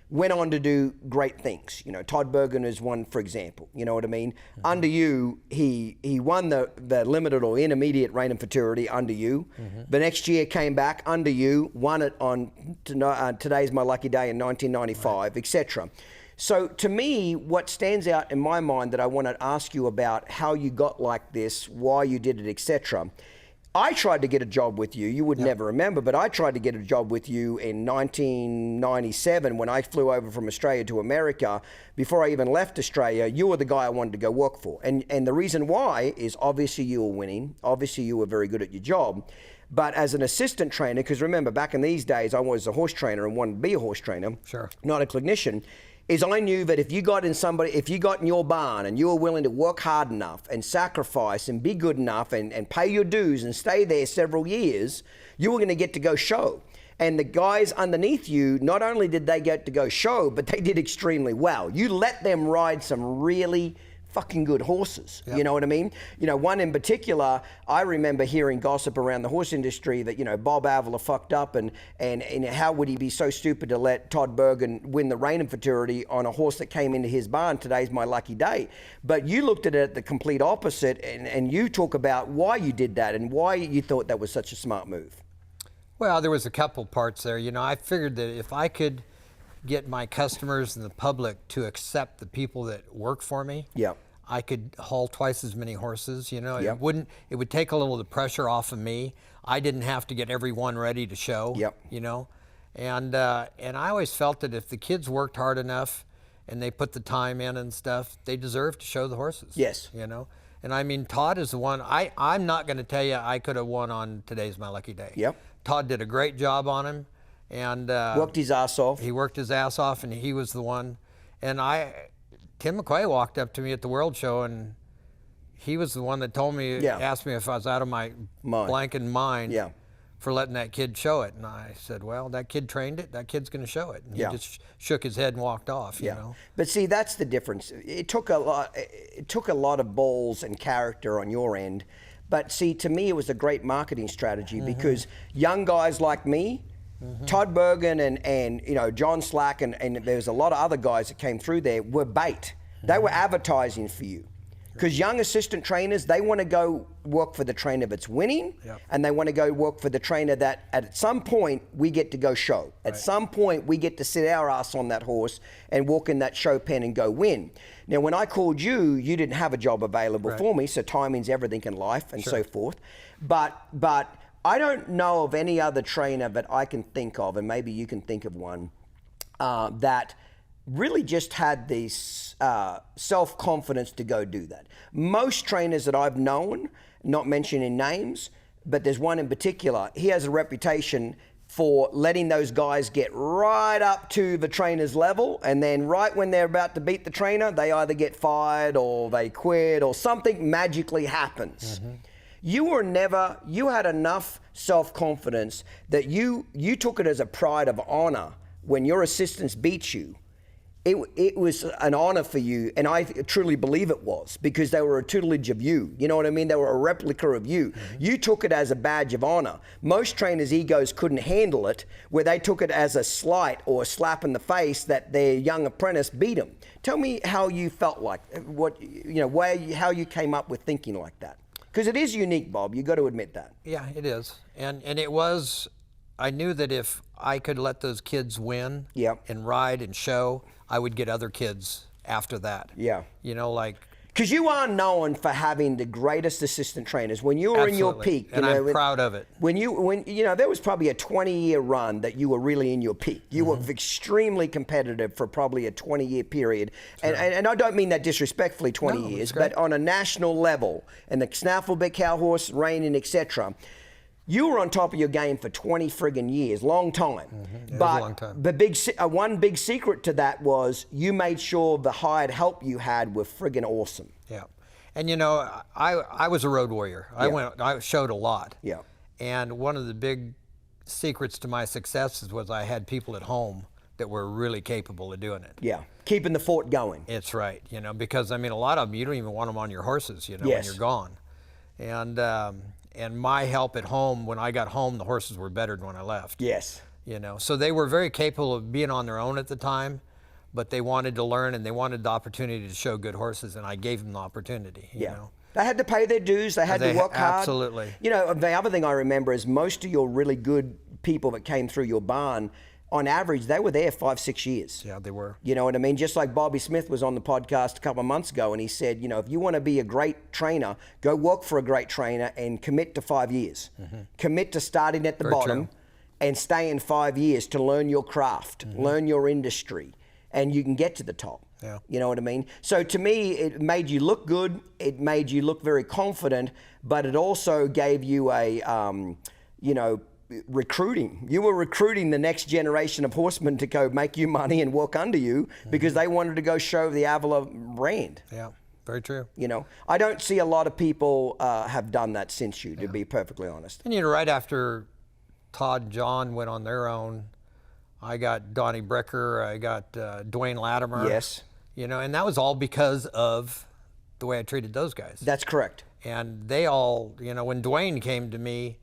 went on to do great things. You know, Todd Bergen is one, for example. You know what I mean? Under you, he won the limited or intermediate reign and futurity under you. The next year came back under you, won it on Today's My Lucky Day in 1995, etc. So to me, what stands out in my mind that I want to ask you about how you got like this, why you did it, etc. I tried to get a job with you. You would never remember, but I tried to get a job with you in 1997 when I flew over from Australia to America. Before I even left Australia, you were the guy I wanted to go work for. And the reason why is obviously you were winning. Obviously you were very good at your job. But as an assistant trainer, because remember, back in these days, I was a horse trainer and wanted to be a horse trainer, not a clinician, is I knew that if you got in your barn and you were willing to work hard enough and sacrifice and be good enough and pay your dues and stay there several years, you were going to get to go show. And the guys underneath you, not only did they get to go show, but they did extremely well. You let them ride some really fucking good horses. You know what I mean? You know, one in particular, I remember hearing gossip around the horse industry that, you know, Bob Avila fucked up and how would he be so stupid to let Todd Bergen win the reign and futurity on a horse that came into his barn, Today's My Lucky Day. But you looked at it the complete opposite and you talk about why you did that and why you thought that was such a smart move. Well, there was a couple parts there. You know, I figured that if I could get my customers and the public to accept the people that work for me, I could haul twice as many horses. You know, it would take a little of the pressure off of me. I didn't have to get everyone ready to show. You know, and I always felt that if the kids worked hard enough and they put the time in and stuff, they deserve to show the horses. You know, and I mean, Todd is the one. I'm not going to tell you I could have won on Today's My Lucky Day. Todd did a great job on him, and worked his ass off. He worked his ass off, and he was the one. And Tim McQuay walked up to me at the World Show, and he was the one that told me, asked me if I was out of my blanking mind for letting that kid show it. And I said, well, that kid trained it. That kid's going to show it. And he just shook his head and walked off. You know? But see, that's the difference. It took a lot of balls and character on your end. But see, to me, it was a great marketing strategy because young guys like me, Todd Bergen and you know, John Slack and there's a lot of other guys that came through there were bait. They were advertising for you. Because young assistant trainers, they want to go work for the trainer that's winning, and they want to go work for the trainer that at some point we get to go show. At some point we get to sit our ass on that horse and walk in that show pen and go win. Now when I called you, you didn't have a job available for me, so timing's everything in life and so forth. But I don't know of any other trainer that I can think of, and maybe you can think of one, that really just had this self-confidence to go do that. Most trainers that I've known, not mentioning names, but there's one in particular, he has a reputation for letting those guys get right up to the trainer's level, and then right when they're about to beat the trainer, they either get fired or they quit or something magically happens. You had enough self-confidence that you took it as a pride of honor when your assistants beat you. It was an honor for you, and I truly believe it was, because they were a tutelage of you. You know what I mean? They were a replica of you. You took it as a badge of honor. Most trainers' egos couldn't handle it, where they took it as a slight or a slap in the face that their young apprentice beat them. Tell me how you felt like, how you came up with thinking like that. Because it is unique, Bob. You got to admit that. Yeah, it is, and it was. I knew that if I could let those kids win and ride and show, I would get other kids after that. You know, like. Because you are known for having the greatest assistant trainers. When you were in your peak, and I'm proud of it. When there was probably a 20-year run that you were really in your peak. You were extremely competitive for probably a 20-year period, and I don't mean that disrespectfully, 20 years, but on a national level, and the Snafflebeck cow horse reigning, etc. You were on top of your game for 20 friggin' years, long time. Yeah, but a long time. The one big secret to that was you made sure the hired help you had were friggin' awesome. Yeah, and you know, I was a road warrior. I showed a lot. And one of the big secrets to my successes was I had people at home that were really capable of doing it. Yeah, keeping the fort going. It's right, you know, because I mean, a lot of them, you don't even want them on your horses, you know, when you're gone. And my help at home, when I got home, the horses were better than when I left. Yes. You know, so they were very capable of being on their own at the time, but they wanted to learn and they wanted the opportunity to show good horses, and I gave them the opportunity, you know. They had to pay their dues. They had to work hard. Absolutely. You know, the other thing I remember is most of your really good people that came through your barn, on average, they were there 5-6 years. Yeah, they were. You know what I mean? Just like Bobby Smith was on the podcast a couple of months ago, and he said, you know, if you want to be a great trainer, go work for a great trainer and commit to 5 years. Commit to starting at the bottom and stay in 5 years to learn your craft, learn your industry, and you can get to the top. Yeah. You know what I mean? So to me, it made you look good. It made you look very confident, but it also gave you a, you know, recruiting. You were recruiting the next generation of horsemen to go make you money and work under you because they wanted to go show the Avila brand. Yeah, very true. You know, I don't see a lot of people have done that since you, to be perfectly honest. And you know, right after Todd and John went on their own, I got Donnie Brecker, I got Dwayne Latimer. Yes. You know, and that was all because of the way I treated those guys. That's correct. And they all, you know, when Dwayne came to me,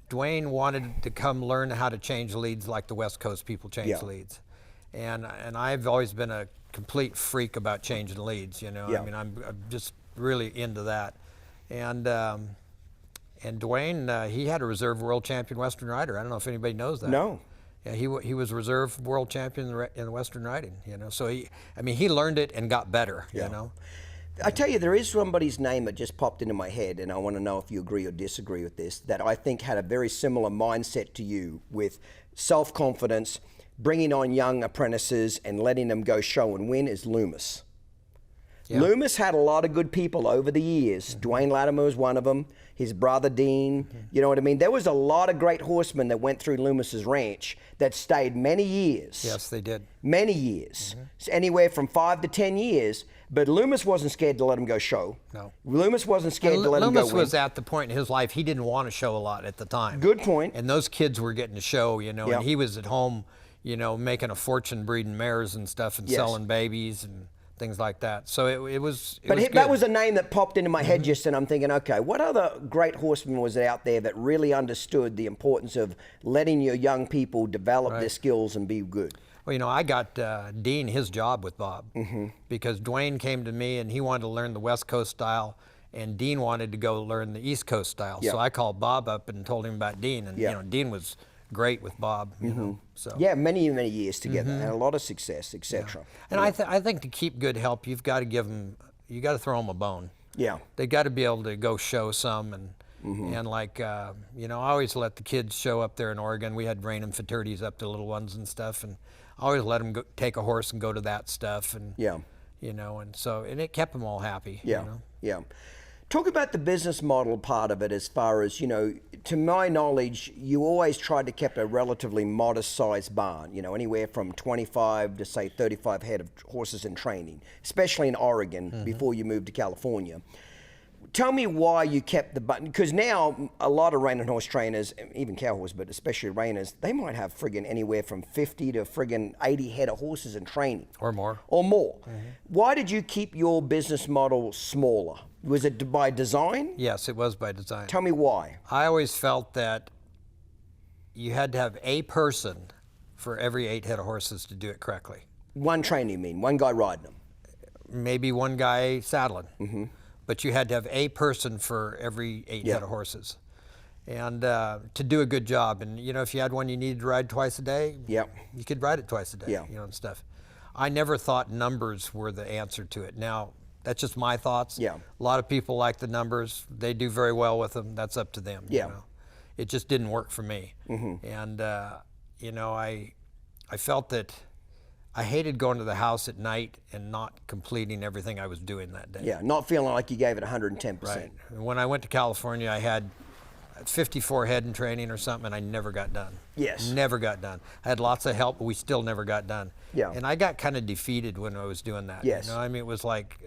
Dwayne wanted to come learn how to change leads like the West Coast people change leads. And I've always been a complete freak about changing leads, you know. I mean, I'm just really into that. And Dwayne, he had a reserve world champion Western rider. I don't know if anybody knows that. No. Yeah, he was reserve world champion in Western riding, you know. So he learned it and got better, you know. I tell you, there is somebody's name that just popped into my head, and I want to know if you agree or disagree with this, that I think had a very similar mindset to you with self-confidence, bringing on young apprentices and letting them go show and win, is Loomis. Yeah. Loomis had a lot of good people over the years. Dwayne Latimer was one of them. His brother Dean, you know what I mean? There was a lot of great horsemen that went through Loomis's ranch that stayed many years. Yes, they did. Many years. Anywhere from 5 to 10 years. But Loomis wasn't scared to let him go show. No. Loomis wasn't scared to let him go win. Loomis was at the point in his life he didn't want to show a lot at the time. Good point. And those kids were getting to show, you know, and he was at home, you know, making a fortune breeding mares and stuff and selling babies and things like that. So it was good. That was a name that popped into my head just, and I'm thinking, okay, what other great horseman was out there that really understood the importance of letting your young people develop their skills and be good? Well, you know, I got Dean his job with Bob because Dwayne came to me and he wanted to learn the West Coast style, and Dean wanted to go learn the East Coast style. So I called Bob up and told him about Dean, and you know, Dean was great with Bob. You know, so many years together and a lot of success, etc. And I think to keep good help, you've got to give them, you got to throw them a bone. Yeah, they got to be able to go show some and like you know, I always let the kids show up there in Oregon. We had Rain and Fraternities up to little ones and stuff, and I always let them go, take a horse and go to that stuff, and you know, and so it kept them all happy. You know? Talk about the business model part of it, as far as, you know, to my knowledge, you always tried to keep a relatively modest sized barn, you know, anywhere from 25 to say 35 head of horses in training, especially in Oregon before you moved to California. Tell me why you kept the button, because now a lot of reining horse trainers, even cow horse, but especially reiners, they might have friggin' anywhere from 50 to friggin' 80 head of horses in training. Or more. Or more. Why did you keep your business model smaller? Was it by design? Yes, it was by design. Tell me why. I always felt that you had to have a person for every 8 head of horses to do it correctly. One trainer, you mean? One guy riding them? Maybe one guy saddling. But you had to have a person for every 8 head of horses, and to do a good job. And you know, if you had one you needed to ride twice a day, you could ride it twice a day. You know, and stuff. I never thought numbers were the answer to it. Now, that's just my thoughts. A lot of people like the numbers. They do very well with them. That's up to them. You know? It just didn't work for me. And you know, I felt that I hated going to the house at night and not completing everything I was doing that day. Not feeling like you gave it 110%. Right. When I went to California, I had 54 head in training or something, and I never got done. Never got done. I had lots of help, but we still never got done. And I got kind of defeated when I was doing that. You know, I mean, it was like,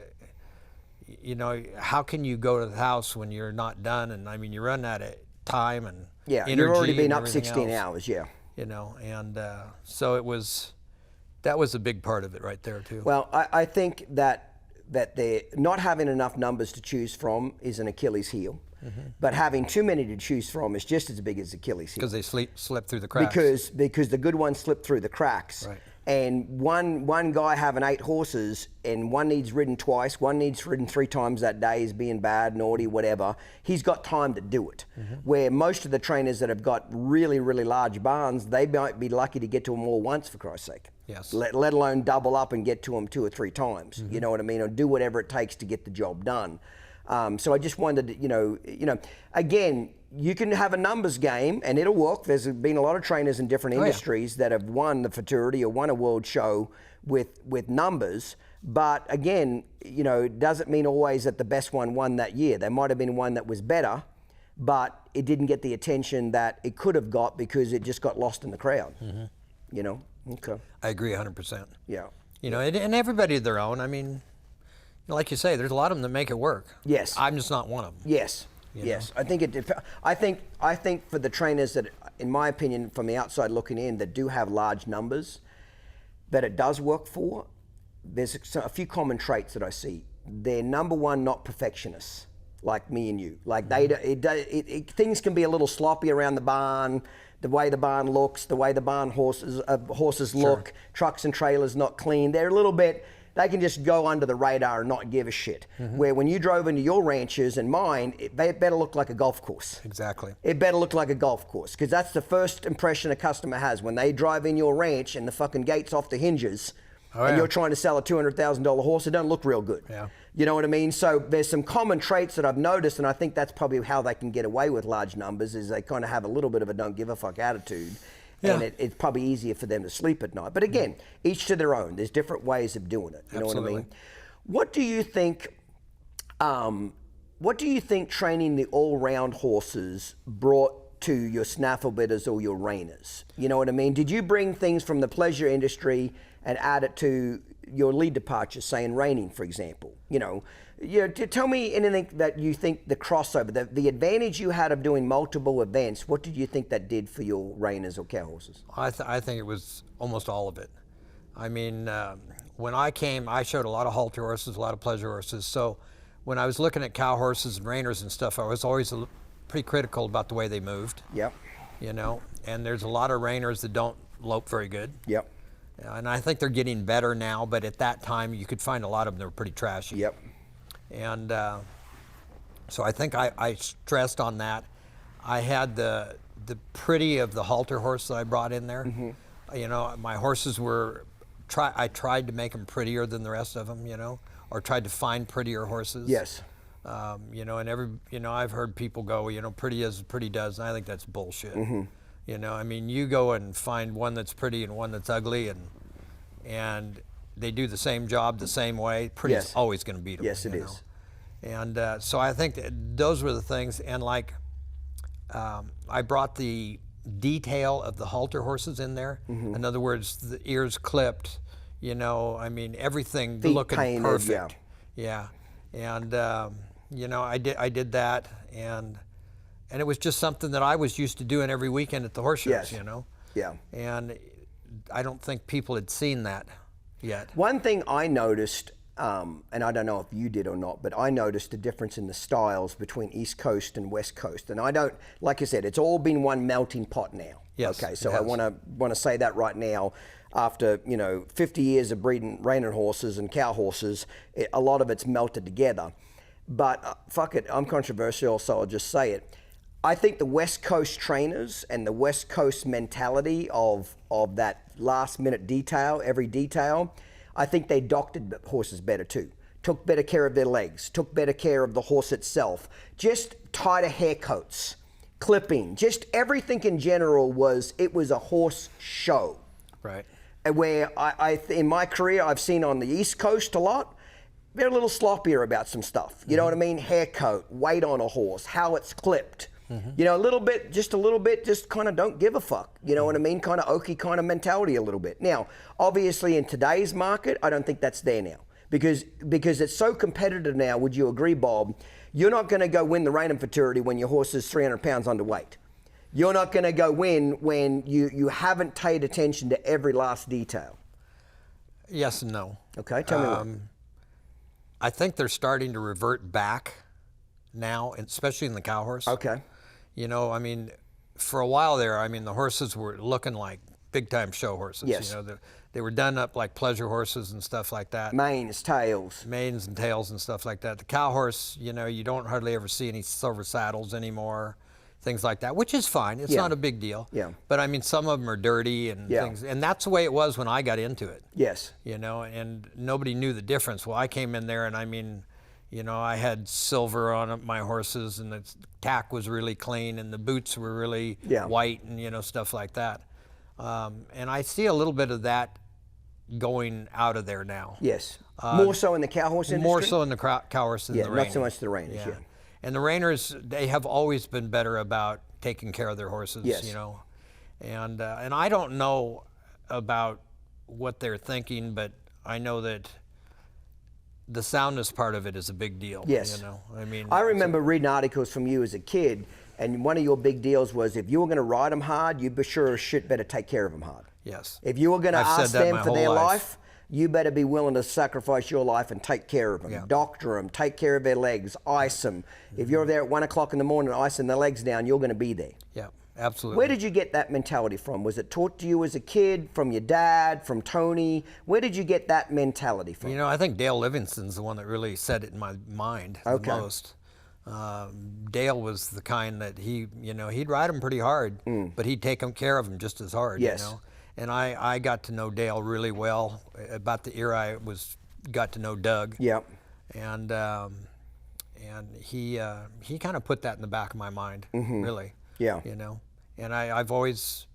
you know, how can you go to the house when you're not done? And I mean, you run out of time and energy. You've already been and up 16 else. hours, you know, and so that was a big part of it right there too. Well, I think that they're not having enough numbers to choose from is an Achilles heel. But having too many to choose from is just as big as Achilles heel. Because they slip through the cracks. Because the good ones slip through the cracks. Right. And one guy having 8 horses, and one needs ridden twice, one needs ridden 3 times that day, is being bad, naughty, whatever. He's got time to do it. Where most of the trainers that have got really, really large barns, they might be lucky to get to them all once, for Christ's sake. Yes. Let alone double up and get to them 2 or 3 times. You know what I mean? Or do whatever it takes to get the job done. So I just wondered, you know, again, you can have a numbers game and it'll work. There's been a lot of trainers in different industries that have won the futurity or won a world show with numbers. But again, you know, it doesn't mean always that the best one won that year. There might have been one that was better, but it didn't get the attention that it could have got because it just got lost in the crowd. You know? Okay. I agree 100%. Yeah. You know, and everybody their own. I mean, like you say, there's a lot of them that make it work. Yes. I'm just not one of them. Yes. You Yes. know? I think for the trainers that, in my opinion, from the outside looking in, that do have large numbers, that it does work for, there's a few common traits that I see. They're, number one, not perfectionists, like me and you. Like things can be a little sloppy around the barn, the way the barn looks, the way the barn horses look, trucks and trailers not clean. They're a little bit, they can just go under the radar and not give a shit. Where when you drove into your ranches and mine, it better look like a golf course. Exactly. It better look like a golf course, because that's the first impression a customer has when they drive in your ranch and the fucking gate's off the hinges. And you're trying to sell a $200,000 horse, it doesn't look real good. Yeah. You know what I mean? So there's some common traits that I've noticed, and I think that's probably how they can get away with large numbers, is they kind of have a little bit of a don't give a fuck attitude. Yeah. And it's probably easier for them to sleep at night. But again, each to their own. There's different ways of doing it. You know what I mean? What do you think? What do you think training the all-round horses brought to your snaffle bitters or your reiners? You know what I mean? Did you bring things from the pleasure industry and add it to your lead departures, say in reining, for example? You know, tell me anything that you think the crossover, the advantage you had of doing multiple events. What did you think that did for your reiners or cow horses? I think it was almost all of it. I mean, when I came, I showed a lot of halter horses, a lot of pleasure horses. So when I was looking at cow horses and reiners and stuff, I was always pretty critical about the way they moved. Yep. You know, and there's a lot of reiners that don't lope very good. Yep. And I think they're getting better now, but at that time you could find a lot of them that were pretty trashy. Yep. And so I think I stressed on that. I had the pretty of the halter horse that I brought in there. You know, my horses were, I tried to make them prettier than the rest of them, you know, or tried to find prettier horses. Yes. You know, and I've heard people go, you know, pretty as pretty does, and I think that's bullshit. You know, I mean, you go and find one that's pretty and one that's ugly, and they do the same job the same way. Pretty's always going to beat them. Yes, it is. And so I think that those were the things. And like, I brought the detail of the halter horses in there. In other words, the ears clipped. You know, I mean, everything Feet looking painted, perfect. Yeah. And you know, I did that, and it was just something that I was used to doing every weekend at the horse shows. You know. Yeah. And I don't think people had seen that yet. One thing I noticed, and I don't know if you did or not, but I noticed a difference in the styles between East Coast and West Coast. And I don't, like I said, it's all been one melting pot now. Yes. Okay, so I want to say that right now. After 50 years of breeding reining horses and cow horses, a lot of it's melted together. But fuck it, I'm controversial, so I'll just say it. I think the West Coast trainers and the West Coast mentality of that last minute detail, every detail, I think they doctored the horses better too. Took better care of their legs, took better care of the horse itself. Just tighter haircuts, clipping, just everything in general was a horse show. Right. Where I in my career, I've seen on the East Coast a lot, they're a little sloppier about some stuff. You know what I mean? Haircut, weight on a horse, how it's clipped. You know, a little bit, just kind of don't give a fuck. You know what I mean? Kind of oaky kind of mentality a little bit. Now, obviously in today's market, I don't think that's there now. Because it's so competitive now, would you agree, Bob? You're not going to go win the reining futurity when your horse is 300 pounds underweight. You're not going to go win when you haven't paid attention to every last detail. Yes and no. Okay, tell me what. I think they're starting to revert back now, especially in the cow horse. Okay. You know, I mean, for a while there, I mean, the horses were looking like big-time show horses. Yes. You know, they were done up like pleasure horses and stuff like that. Manes, tails. Manes and tails and stuff like that. The cow horse, you know, you don't hardly ever see any silver saddles anymore, things like that, which is fine. It's not a big deal. Yeah. But I mean, some of them are dirty and things, and that's the way it was when I got into it. Yes. You know, and nobody knew the difference. Well, I came in there and I mean, you know, I had silver on my horses and the tack was really clean and the boots were really white and, you know, stuff like that. And I see a little bit of that going out of there now. Yes. More so in the cow horse industry? More so in the cow horse than the reining. Not so much the reiners, yeah. And the reiners, they have always been better about taking care of their horses, Yes. you know. And I don't know about what they're thinking, but I know that the soundness part of it is a big deal. Yes. You know, I mean, I remember reading articles from you as a kid, and one of your big deals was if you were going to ride them hard, you be sure as shit better take care of them hard. Yes. If you were going to I've ask said that them my for whole their life. life, you better be willing to sacrifice your life and take care of them. Yeah. Doctor them, take care of their legs, ice them. If you're there at 1 o'clock in the morning icing their legs down, you're going to be there. Yeah, absolutely. Where did you get that mentality from? Was it taught to you as a kid, from your dad, from Tony? Where did you get that mentality from? You know, I think Dale Livingston's the one that really set it in my mind the most. Dale was the kind that he'd ride them pretty hard, but he'd take care of them just as hard. Yes. You know? And I got to know Dale really well about the era I got to know Doug. Yep. And he kind of put that in the back of my mind, really. Yeah. You know, and I've always,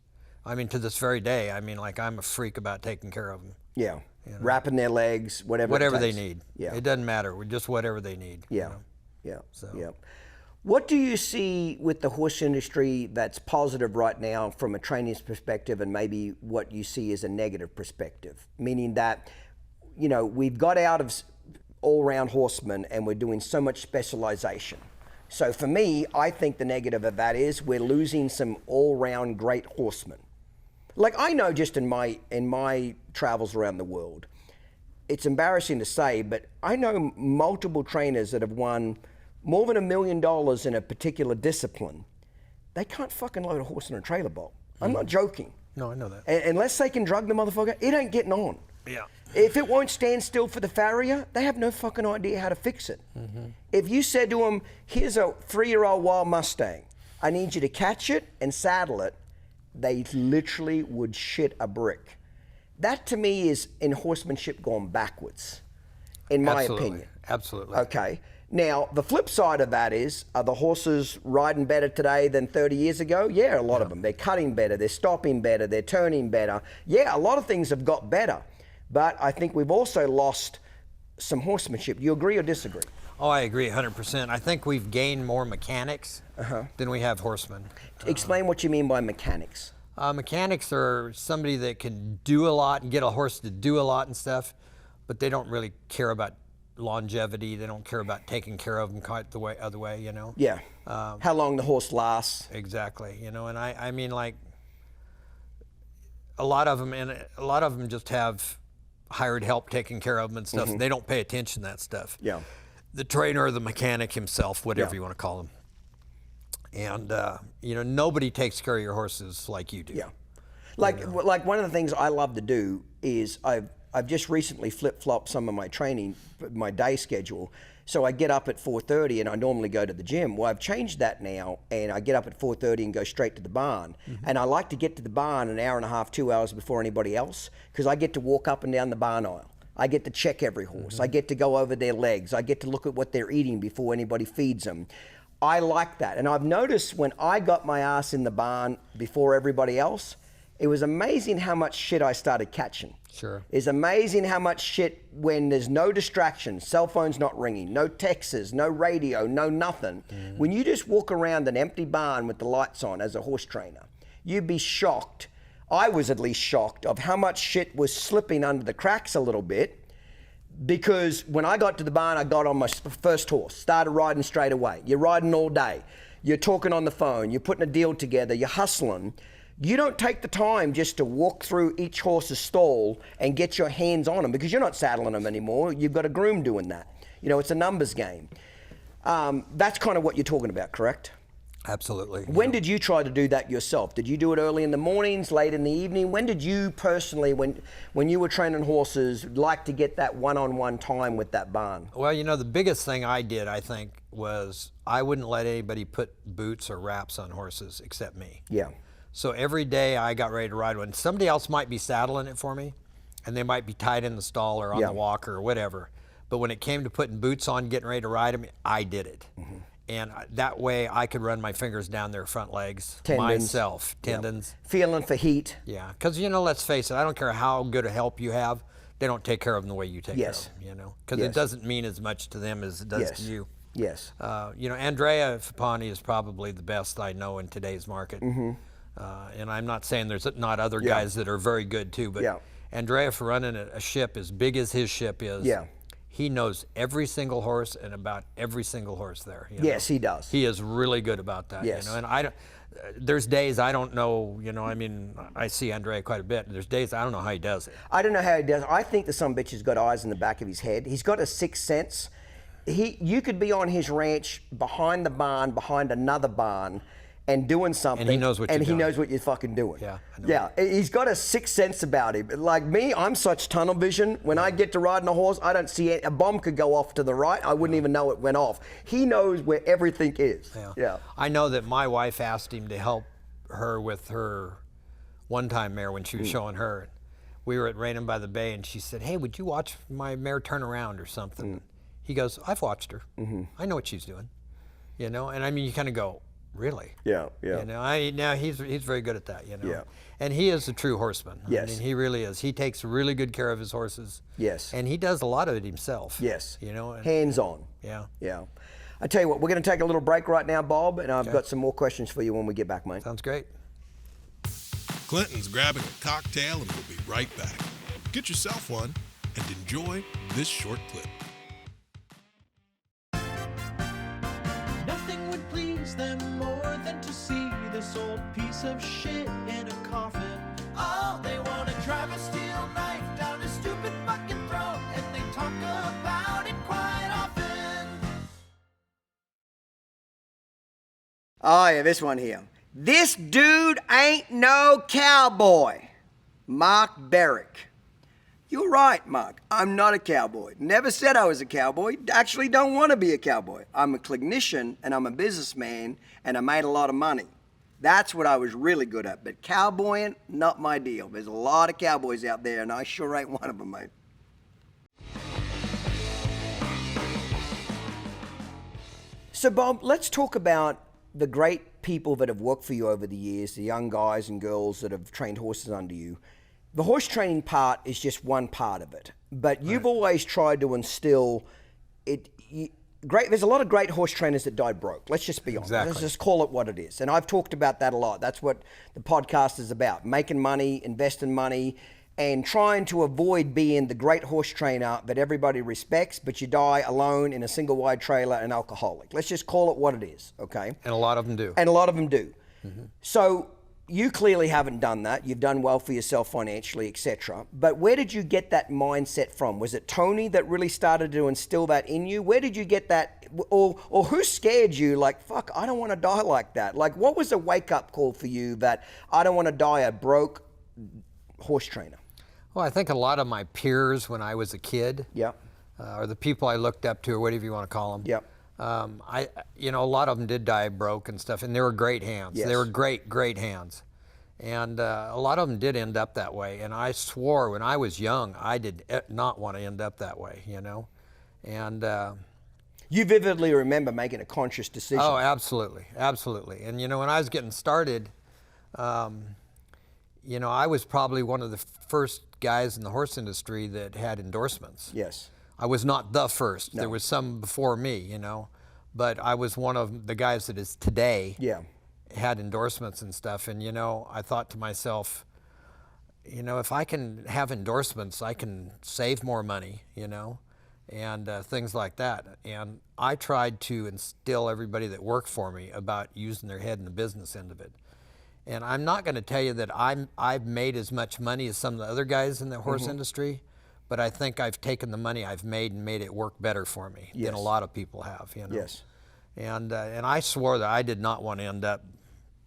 I mean, to this very day, I mean, like I'm a freak about taking care of them. Yeah. You know? Wrapping their legs, whatever it they takes. need. Yeah. It doesn't matter. Just whatever they need. Yeah. You know? Yeah. So. Yeah. What do you see with the horse industry that's positive right now from a training's perspective, and maybe what you see as a negative perspective? Meaning that, you know, we've got out of all-round horsemen and we're doing so much specialization. So for me, I think the negative of that is we're losing some all-round great horsemen. Like I know just in my travels around the world, it's embarrassing to say, but I know multiple trainers that have won more than $1 million in a particular discipline. They can't fucking load a horse in a trailer boat. I'm not joking. No, I know that. Unless they can drug the motherfucker, it ain't getting on. Yeah. If it won't stand still for the farrier, they have no fucking idea how to fix it. If you said to them, here's a 3-year-old wild Mustang, I need you to catch it and saddle it, they literally would shit a brick. That to me is in horsemanship going backwards, in my opinion. Absolutely. Okay. Now, the flip side of that is, are the horses riding better today than 30 years ago? Yeah, a lot of them. They're cutting better, they're stopping better, they're turning better. Yeah, a lot of things have got better. But I think we've also lost some horsemanship. Do you agree or disagree? Oh, I agree 100%. I think we've gained more mechanics than we have horsemen. Explain what you mean by mechanics. Mechanics are somebody that can do a lot and get a horse to do a lot and stuff, but they don't really care about longevity. They don't care about taking care of them quite the other way, you know? Yeah. How long the horse lasts. Exactly, you know, and I mean, like, a lot of them just have hired help taking care of them and stuff, and they don't pay attention to that stuff. Yeah. The trainer or the mechanic himself, whatever you want to call him. And, you know, nobody takes care of your horses like you do. Yeah. Like one of the things I love to do is I've just recently flip-flopped some of my training, my day schedule. So I get up at 4:30 and I normally go to the gym. Well, I've changed that now, and I get up at 4:30 and go straight to the barn. And I like to get to the barn an hour and a half, 2 hours before anybody else, because I get to walk up and down the barn aisle. I get to check every horse. I get to go over their legs. I get to look at what they're eating before anybody feeds them. I like that. And I've noticed when I got my ass in the barn before everybody else, it was amazing how much shit I started catching. Sure. It's amazing how much shit when there's no distractions, cell phone's not ringing, no texts, no radio, no nothing. When you just walk around an empty barn with the lights on as a horse trainer, you'd be shocked. I was at least shocked of how much shit was slipping under the cracks a little bit, because when I got to the barn, I got on my first horse, started riding straight away. You're riding all day. you're talking on the phone, you're putting a deal together, you're hustling. You don't take the time just to walk through each horse's stall and get your hands on them, because you're not saddling them anymore. You've got a groom doing that. You know, it's a numbers game. That's kind of what you're talking about, correct? Absolutely. When did you try to do that yourself? Did you do it early in the mornings, late in the evening? When did you personally, when you were training horses, like to get that one-on-one time with that barn? Well, you know, the biggest thing I did, I think, was I wouldn't let anybody put boots or wraps on horses except me. Yeah. So every day I got ready to ride one. Somebody else might be saddling it for me, and they might be tied in the stall or on the walker or whatever. But when it came to putting boots on, getting ready to ride them, I did it. And that way I could run my fingers down their front legs myself, tendons. Feeling for heat. Yeah, because, you know, let's face it, I don't care how good a help you have, they don't take care of them the way you take care of them, you know, because it doesn't mean as much to them as it does to you. Yes. You know, Andrea Fapani is probably the best I know in today's market. And I'm not saying there's not other guys that are very good too, but Andrea, for running a ship as big as his ship is, he knows every single horse and about every single horse there. You know? Yes, he does. He is really good about that. Yes. You know, and I don't. There's days I don't know. You know, I mean, I see Andrea quite a bit. There's days I don't know how he does it. I don't know how he does it. I think the son of a bitch has got eyes in the back of his head. He's got a sixth sense. You could be on his ranch behind the barn, behind another barn, and doing something, and he knows what you're doing. He knows what you're fucking doing. Yeah, I know. Yeah. He's got a sixth sense about him. Like me, I'm such tunnel vision. When I get to riding a horse, I don't see it. A bomb could go off to the right. I wouldn't even know it went off. He knows where everything is. Yeah. I know that my wife asked him to help her with her one-time mare when she was showing her. We were at Raynham by the Bay, and she said, "Hey, would you watch my mare turn around or something?" He goes, "I've watched her. I know what she's doing." You know, and I mean, you kind of go, really? Yeah. You know, now he's very good at that, you know. Yeah. And he is a true horseman. Yes. I mean, he really is. He takes really good care of his horses. Yes. And he does a lot of it himself. Yes. You know. And, hands-on. Yeah. Yeah. I tell you what, we're going to take a little break right now, Bob, and I've got some more questions for you when we get back, mate. Sounds great. Clinton's grabbing a cocktail and we'll be right back. Get yourself one and enjoy this short clip. Nothing would please them more than to see this old piece of shit in a coffin. Oh, they want to drive a steel knife down his stupid fucking throat, and they talk about it quite often. Oh, yeah, this one here. This dude ain't no cowboy. Mark Berrick. You're right, Mark. I'm not a cowboy. Never said I was a cowboy. Actually don't want to be a cowboy. I'm a clinician and I'm a businessman and I made a lot of money. That's what I was really good at. But cowboying, not my deal. There's a lot of cowboys out there and I sure ain't one of them, mate. So, Bob, let's talk about the great people that have worked for you over the years, the young guys and girls that have trained horses under you. The horse training part is just one part of it, but you've always tried to instill it. There's a lot of great horse trainers that died broke. Let's just be honest. Exactly. Let's just call it what it is. And I've talked about that a lot. That's what the podcast is about: making money, investing money, and trying to avoid being the great horse trainer that everybody respects, but you die alone in a single wide trailer and alcoholic. Let's just call it what it is, okay? And a lot of them do. And a lot of them do. So you clearly haven't done that. You've done well for yourself financially, etc. But where did you get that mindset from? Was it Tony that really started to instill that in you? Where did you get that, or who scared you? Like, fuck, I don't want to die like that. Like, what was the wake-up call for you that I don't want to die a broke horse trainer? Well, I think a lot of my peers when I was a kid, or the people I looked up to, or whatever you want to call them, a lot of them did die broke and stuff, and they were great hands. Yes. They were great hands. And a lot of them did end up that way. And I swore when I was young, I did not want to end up that way, you know? And you vividly remember making a conscious decision. oh, absolutely. And, you know, when I was getting started, you know, I was probably one of the first guys in the horse industry that had endorsements. Yes. I was not the first. No. There was some before me, you know, but I was one of the guys that is today had endorsements and stuff. And, you know, I thought to myself, you know, if I can have endorsements, I can save more money, you know, and things like that. And I tried to instill everybody that worked for me about using their head in the business end of it. And I'm not going to tell you that I've made as much money as some of the other guys in the horse industry, but I think I've taken the money I've made and made it work better for me than a lot of people have. You know? Yes. And I swore that I did not want to end up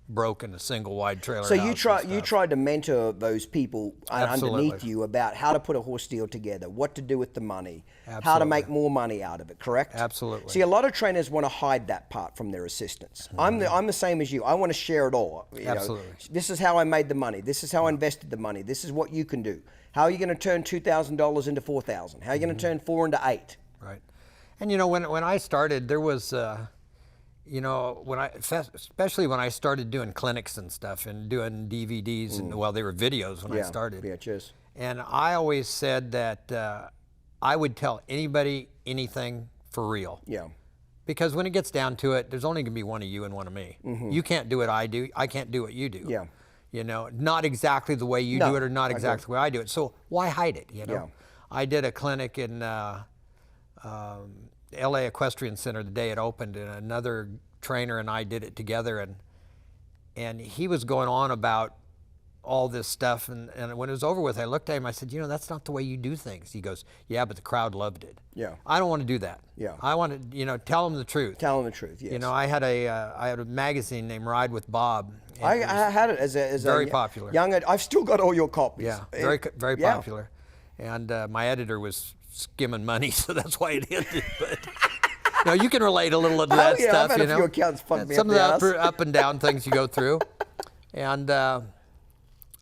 broke in a single wide trailer. So house you tried to mentor those people underneath you about how to put a horse deal together, what to do with the money, how to make more money out of it, correct? Absolutely. See, a lot of trainers want to hide that part from their assistants. I'm the same as you. I want to share it all. You Absolutely. know, this is how I made the money. This is how I invested the money. This is what you can do. How are you going to turn $2,000 into $4,000? How are you going to turn 4 into 8? Right. And you know, when I started, there was, you know, especially when I started doing clinics and stuff and doing DVDs and well, they were videos when I started. VHS. And I always said that I would tell anybody anything for real. Yeah. Because when it gets down to it, there's only going to be one of you and one of me. You can't do what I do. I can't do what you do. Yeah. You know, not exactly the way you do it or not exactly the way I do it. So why hide it, you know? Yeah. I did a clinic in LA Equestrian Center the day it opened, and another trainer and I did it together, and he was going on about all this stuff, and when it was over with, I looked at him, I said, you know, that's not the way you do things. He goes, yeah, but the crowd loved it. Yeah. I don't want to do that. Yeah. I want to, you know, tell them the truth. Tell them the truth, yes. You know, I had a magazine named Ride with Bob. I had it as very a popular. I've still got all your copies. Yeah, very popular. And my editor was skimming money, so that's why it ended. But you know, you can relate a little to that stuff. I've had you a know, few accounts fuck me some up of the up and down things you go through, and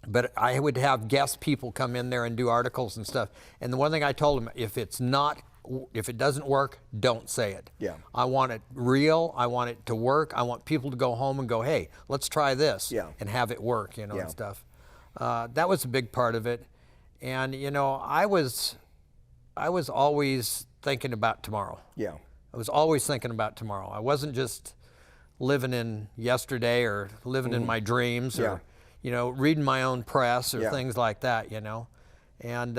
but I would have guest people come in there and do articles and stuff. And the one thing I told them, if it doesn't work, don't say it. Yeah. I want it real. I want it to work. I want people to go home and go, hey, let's try this, and have it work, you know, and stuff. That was a big part of it. And you know, I was always thinking about tomorrow. Yeah. I was always thinking about tomorrow. I wasn't just living in yesterday or living in my dreams or, you know, reading my own press or things like that, you know. And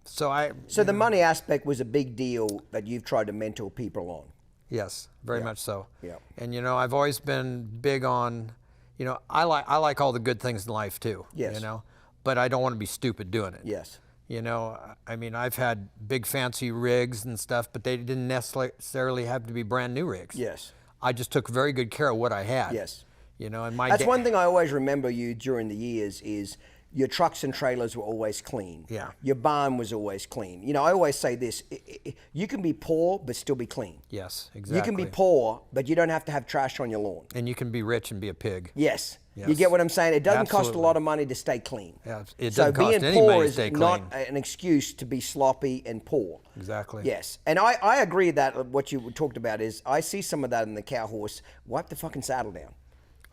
so the money aspect was a big deal that you've tried to mentor people on. Yes, very much so. Yeah. And you know, I've always been big on, you know, I like all the good things in life too. Yes. You know, but I don't want to be stupid doing it. Yes. You know, I mean, I've had big fancy rigs and stuff, but they didn't necessarily have to be brand new rigs. Yes. I just took very good care of what I had. Yes. You know, and that's one thing I always remember you during the years is your trucks and trailers were always clean. Yeah. Your barn was always clean. You know, I always say this, you can be poor but still be clean. Yes, exactly. You can be poor, but you don't have to have trash on your lawn. And you can be rich and be a pig. Yes. Yes. You get what I'm saying? It doesn't cost a Absolutely. lot of money to stay clean. Yeah, it so doesn't cost being anybody poor to is stay not clean. an excuse to be sloppy and poor. Exactly. Yes. And I agree that what you talked about is I see some of that in the cow horse. Wipe the fucking saddle down.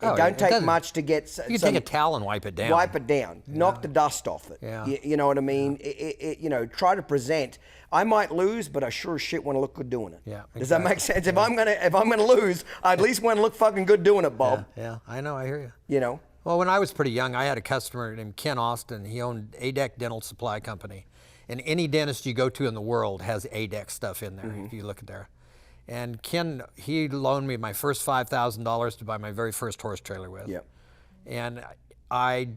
It don't take much to get. You can take a towel and wipe it down. Wipe it down. Knock the dust off it. Yeah. You know what I mean? You know, try to present. I might lose, but I sure as shit want to look good doing it. Yeah. Does that make sense? If I'm gonna lose, I at least want to look fucking good doing it, Bob. Yeah. I know. I hear you. You know. Well, when I was pretty young, I had a customer named Ken Austin. He owned ADEC Dental Supply Company. And any dentist you go to in the world has ADEC stuff in there, if you look at there. And Ken, he loaned me my first $5,000 to buy my very first horse trailer with. Yep. And I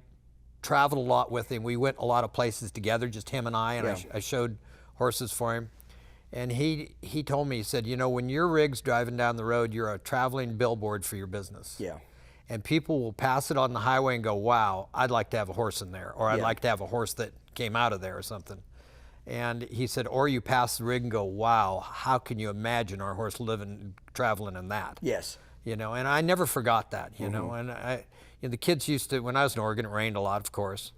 traveled a lot with him. We went a lot of places together, just him and I, and I showed horses for him. And he told me, he said, you know, when your rig's driving down the road, you're a traveling billboard for your business. Yeah. And people will pass it on the highway and go, wow, I'd like to have a horse in there, or I'd like to have a horse that came out of there or something. And he said, or you pass the rig and go, wow, how can you imagine our horse traveling in that? Yes. You know, and I never forgot that, you know. And the kids used to, when I was in Oregon, it rained a lot, of course,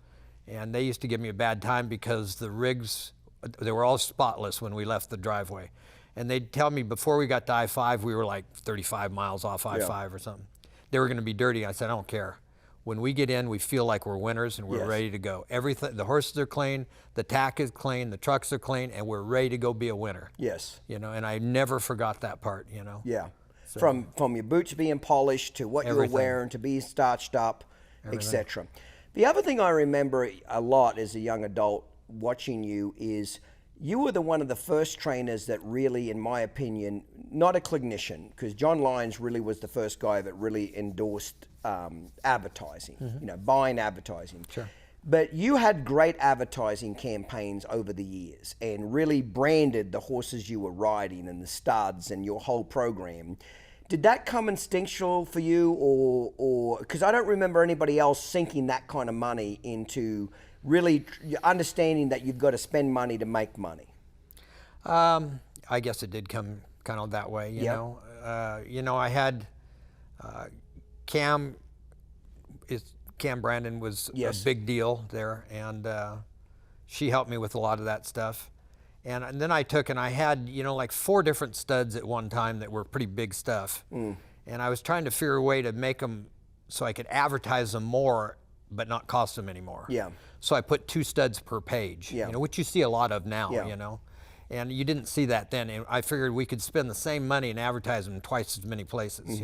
and they used to give me a bad time because the rigs, they were all spotless when we left the driveway. And they'd tell me before we got to I-5, we were like 35 miles off I-5 or something. They were going to be dirty. I said, I don't care. When we get in, we feel like we're winners and we're ready to go. Everything, the horses are clean, the tack is clean, the trucks are clean, and we're ready to go be a winner. Yes. You know, and I never forgot that part, you know. Yeah. So, from your boots being polished to what you were wearing to being starched up, etc. The other thing I remember a lot as a young adult watching you is you were one of the first trainers that really, in my opinion, not a clinician, because John Lyons really was the first guy that really endorsed advertising, buying advertising. Sure. But you had great advertising campaigns over the years and really branded the horses you were riding and the studs and your whole program. Did that come instinctual for you, or because I don't remember anybody else sinking that kind of money into really understanding that you've got to spend money to make money? I guess it did come kind of that way, you know. I had Cam Brandon was a big deal there, and she helped me with a lot of that stuff. And then I had, like 4 different studs at one time that were pretty big stuff. And I was trying to figure a way to make them so I could advertise them more, but not cost them anymore. Yeah. So I put 2 studs per page, which you see a lot of now, And you didn't see that then. And I figured we could spend the same money and advertise them twice as many places,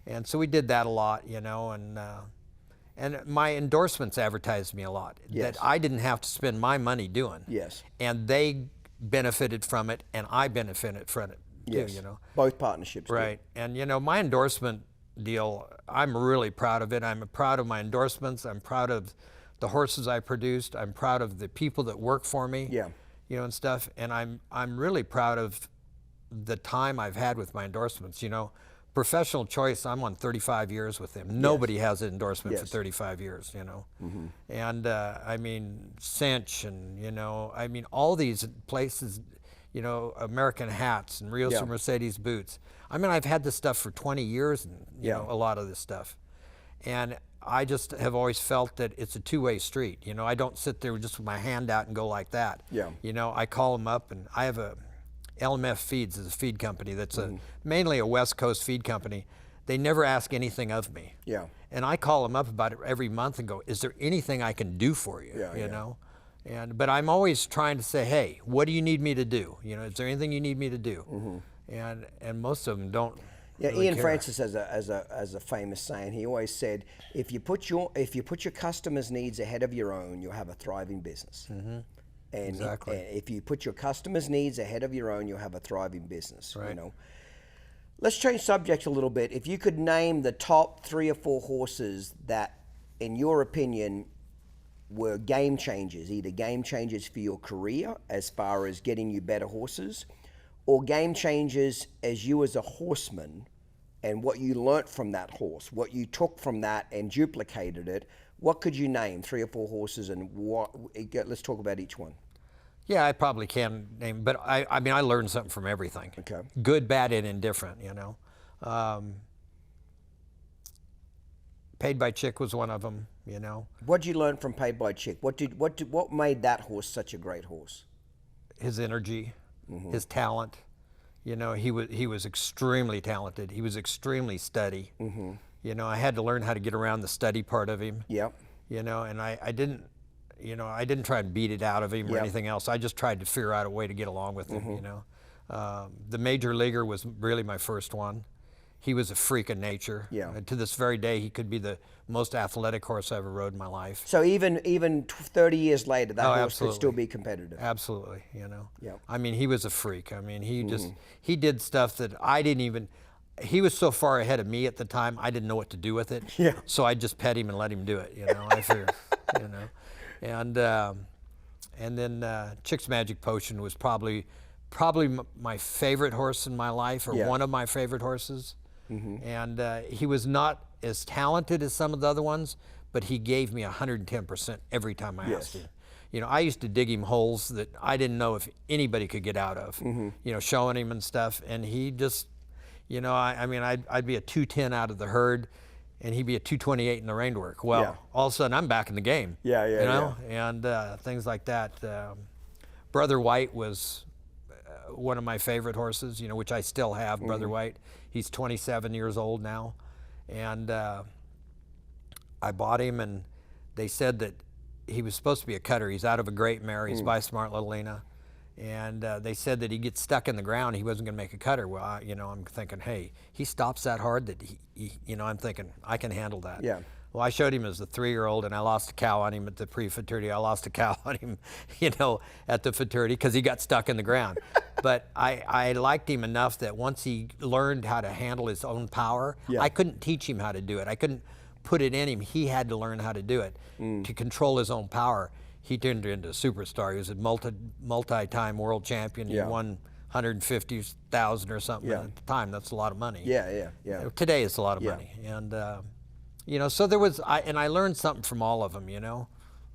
And so we did that a lot, and my endorsements advertised me a lot that I didn't have to spend my money doing. Yes. And they benefited from it, and I benefited from it too, Both partnerships. Right. And, my endorsement deal, I'm really proud of it. I'm proud of my endorsements. I'm proud of the horses I produced. I'm proud of the people that work for me. Yeah. And stuff. And I'm really proud of the time I've had with my endorsements. Professional Choice, I'm on 35 years with them. Nobody has an endorsement for 35 years, And Cinch and, all these places, American Hats and Rios and Mercedes boots. I've had this stuff for 20 years and, a lot of this stuff. And I just have always felt that it's a two-way street. I don't sit there just with my hand out and go like that. Yeah. I call them up, and I have LMF Feeds is a feed company that's mainly a West Coast feed company. They never ask anything of me. Yeah. And I call them up about it every month and go, is there anything I can do for you? You know? But I'm always trying to say, hey, what do you need me to do? Is there anything you need me to do? And most of them don't. Yeah, really Ian care. Francis has a famous saying. He always said, if you put your customers' needs ahead of your own, you'll have a thriving business. And exactly. If you put your customers' needs ahead of your own, you'll have a thriving business. Right. Let's change subject a little bit. If you could name the top 3 or 4 horses that, in your opinion, were game changers, either game changers for your career as far as getting you better horses, or game changers as you as a horseman, and what you learnt from that horse, what you took from that and duplicated it, what could you name? 3 or 4 horses, and let's talk about each one. Yeah, I probably can name, but I learned something from everything. Okay. Good, bad, and indifferent, Paid by Chick was one of them, What did you learn from Paid by Chick? What made that horse such a great horse? His energy, his talent. He was extremely talented. He was extremely steady. I had to learn how to get around the steady part of him. Yep. And I didn't try and beat it out of him or anything else. I just tried to figure out a way to get along with him, The Major Leaguer was really my first one. He was a freak of nature. Yeah. And to this very day, he could be the most athletic horse I ever rode in my life. So even 30 years later, that horse absolutely. could still be competitive. Absolutely, Yeah. He was a freak. He did stuff that I didn't even. He was so far ahead of me at the time, I didn't know what to do with it. Yeah. So I just pet him and let him do it. I figured, And then Chick's Magic Potion was probably my favorite horse in my life, or one of my favorite horses. And he was not as talented as some of the other ones, but he gave me 110% every time I asked him. I used to dig him holes that I didn't know if anybody could get out of, showing him and stuff. And he just, I'd be a 210 out of the herd, and he'd be a 228 in the rein work. Well, all of a sudden I'm back in the game. And things like that. Brother White was one of my favorite horses, which I still have, Brother White. He's 27 years old now. And I bought him, and they said that he was supposed to be a cutter. He's out of a great mare. He's by Smart Little Lena. And they said that he gets stuck in the ground, he wasn't going to make a cutter. Well, I'm thinking, hey, he stops that hard that he I'm thinking, I can handle that. Yeah. Well, I showed him as a 3-year-old, and I lost a cow on him at the pre-futurity. I lost a cow on him, at the futurity because he got stuck in the ground. But I liked him enough that once he learned how to handle his own power, I couldn't teach him how to do it. I couldn't put it in him. He had to learn how to do it to control his own power. He turned into a superstar. He was a multi-time world champion. He won 150,000 or something at the time. That's a lot of money. Yeah. Today it's a lot of money, and so there was. I learned something from all of them.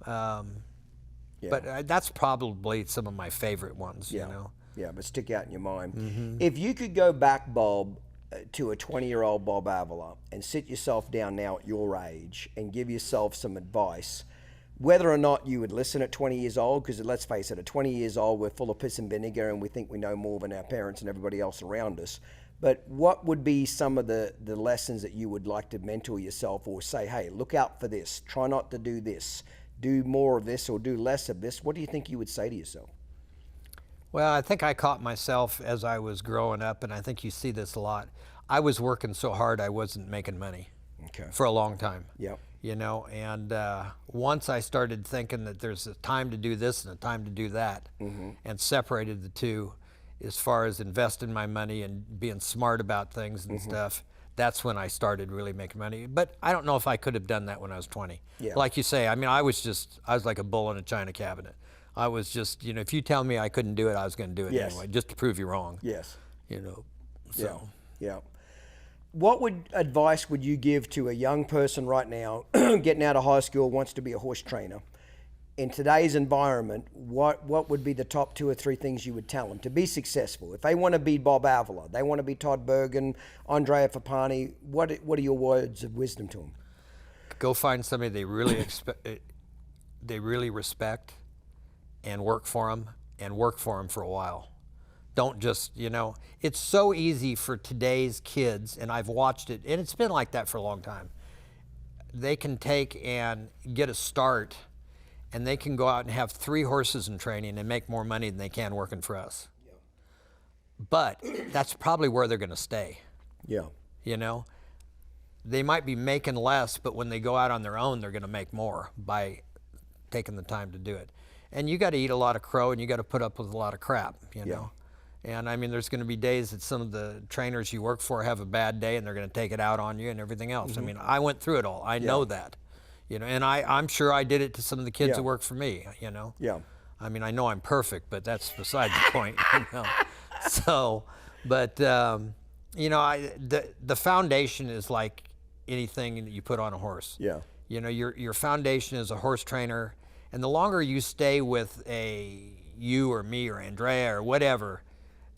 But that's probably some of my favorite ones. Yeah, but stick out in your mind. Mm-hmm. If you could go back, Bob, to a 20-year-old Bob Avila and sit yourself down now at your age and give yourself some advice, whether or not you would listen at 20 years old, because let's face it, at 20 years old, we're full of piss and vinegar and we think we know more than our parents and everybody else around us. But what would be some of the lessons that you would like to mentor yourself or say, hey, look out for this, try not to do this, do more of this or do less of this? What do you think you would say to yourself? Well, I think I caught myself as I was growing up, and I think you see this a lot. I was working so hard I wasn't making money for a long time. Yep. And once I started thinking that there's a time to do this and a time to do that, and separated the two as far as investing my money and being smart about things and stuff, that's when I started really making money. But I don't know if I could have done that when I was 20. Yeah. Like you say, I mean, I was like a bull in a china cabinet. I was just, if you tell me I couldn't do it, I was going to do it anyway, just to prove you wrong. Yes. So. Yeah. What advice would you give to a young person right now, getting out of high school, wants to be a horse trainer? In today's environment, what would be the top 2 or 3 things you would tell them to be successful? If they want to be Bob Avila, they want to be Todd Bergen, Andrea Fapani, what are your words of wisdom to them? Go find somebody they really respect and work for them for a while. Don't just, it's so easy for today's kids, and I've watched it, and it's been like that for a long time. They can take and get a start, and they can go out and have 3 horses in training and make more money than they can working for us. Yeah. But that's probably where they're going to stay. Yeah. They might be making less, but when they go out on their own, they're going to make more by taking the time to do it. And you got to eat a lot of crow, and you got to put up with a lot of crap, know. And I mean, there's going to be days that some of the trainers you work for have a bad day, and they're going to take it out on you and everything else. I mean, I went through it all. I know that, and I'm sure I did it to some of the kids that work for me, Yeah. I mean, I know I'm perfect, but that's beside the point, So, but the foundation is like anything that you put on a horse. Yeah. Your foundation is a horse trainer, and the longer you stay with you or me or Andrea or whatever,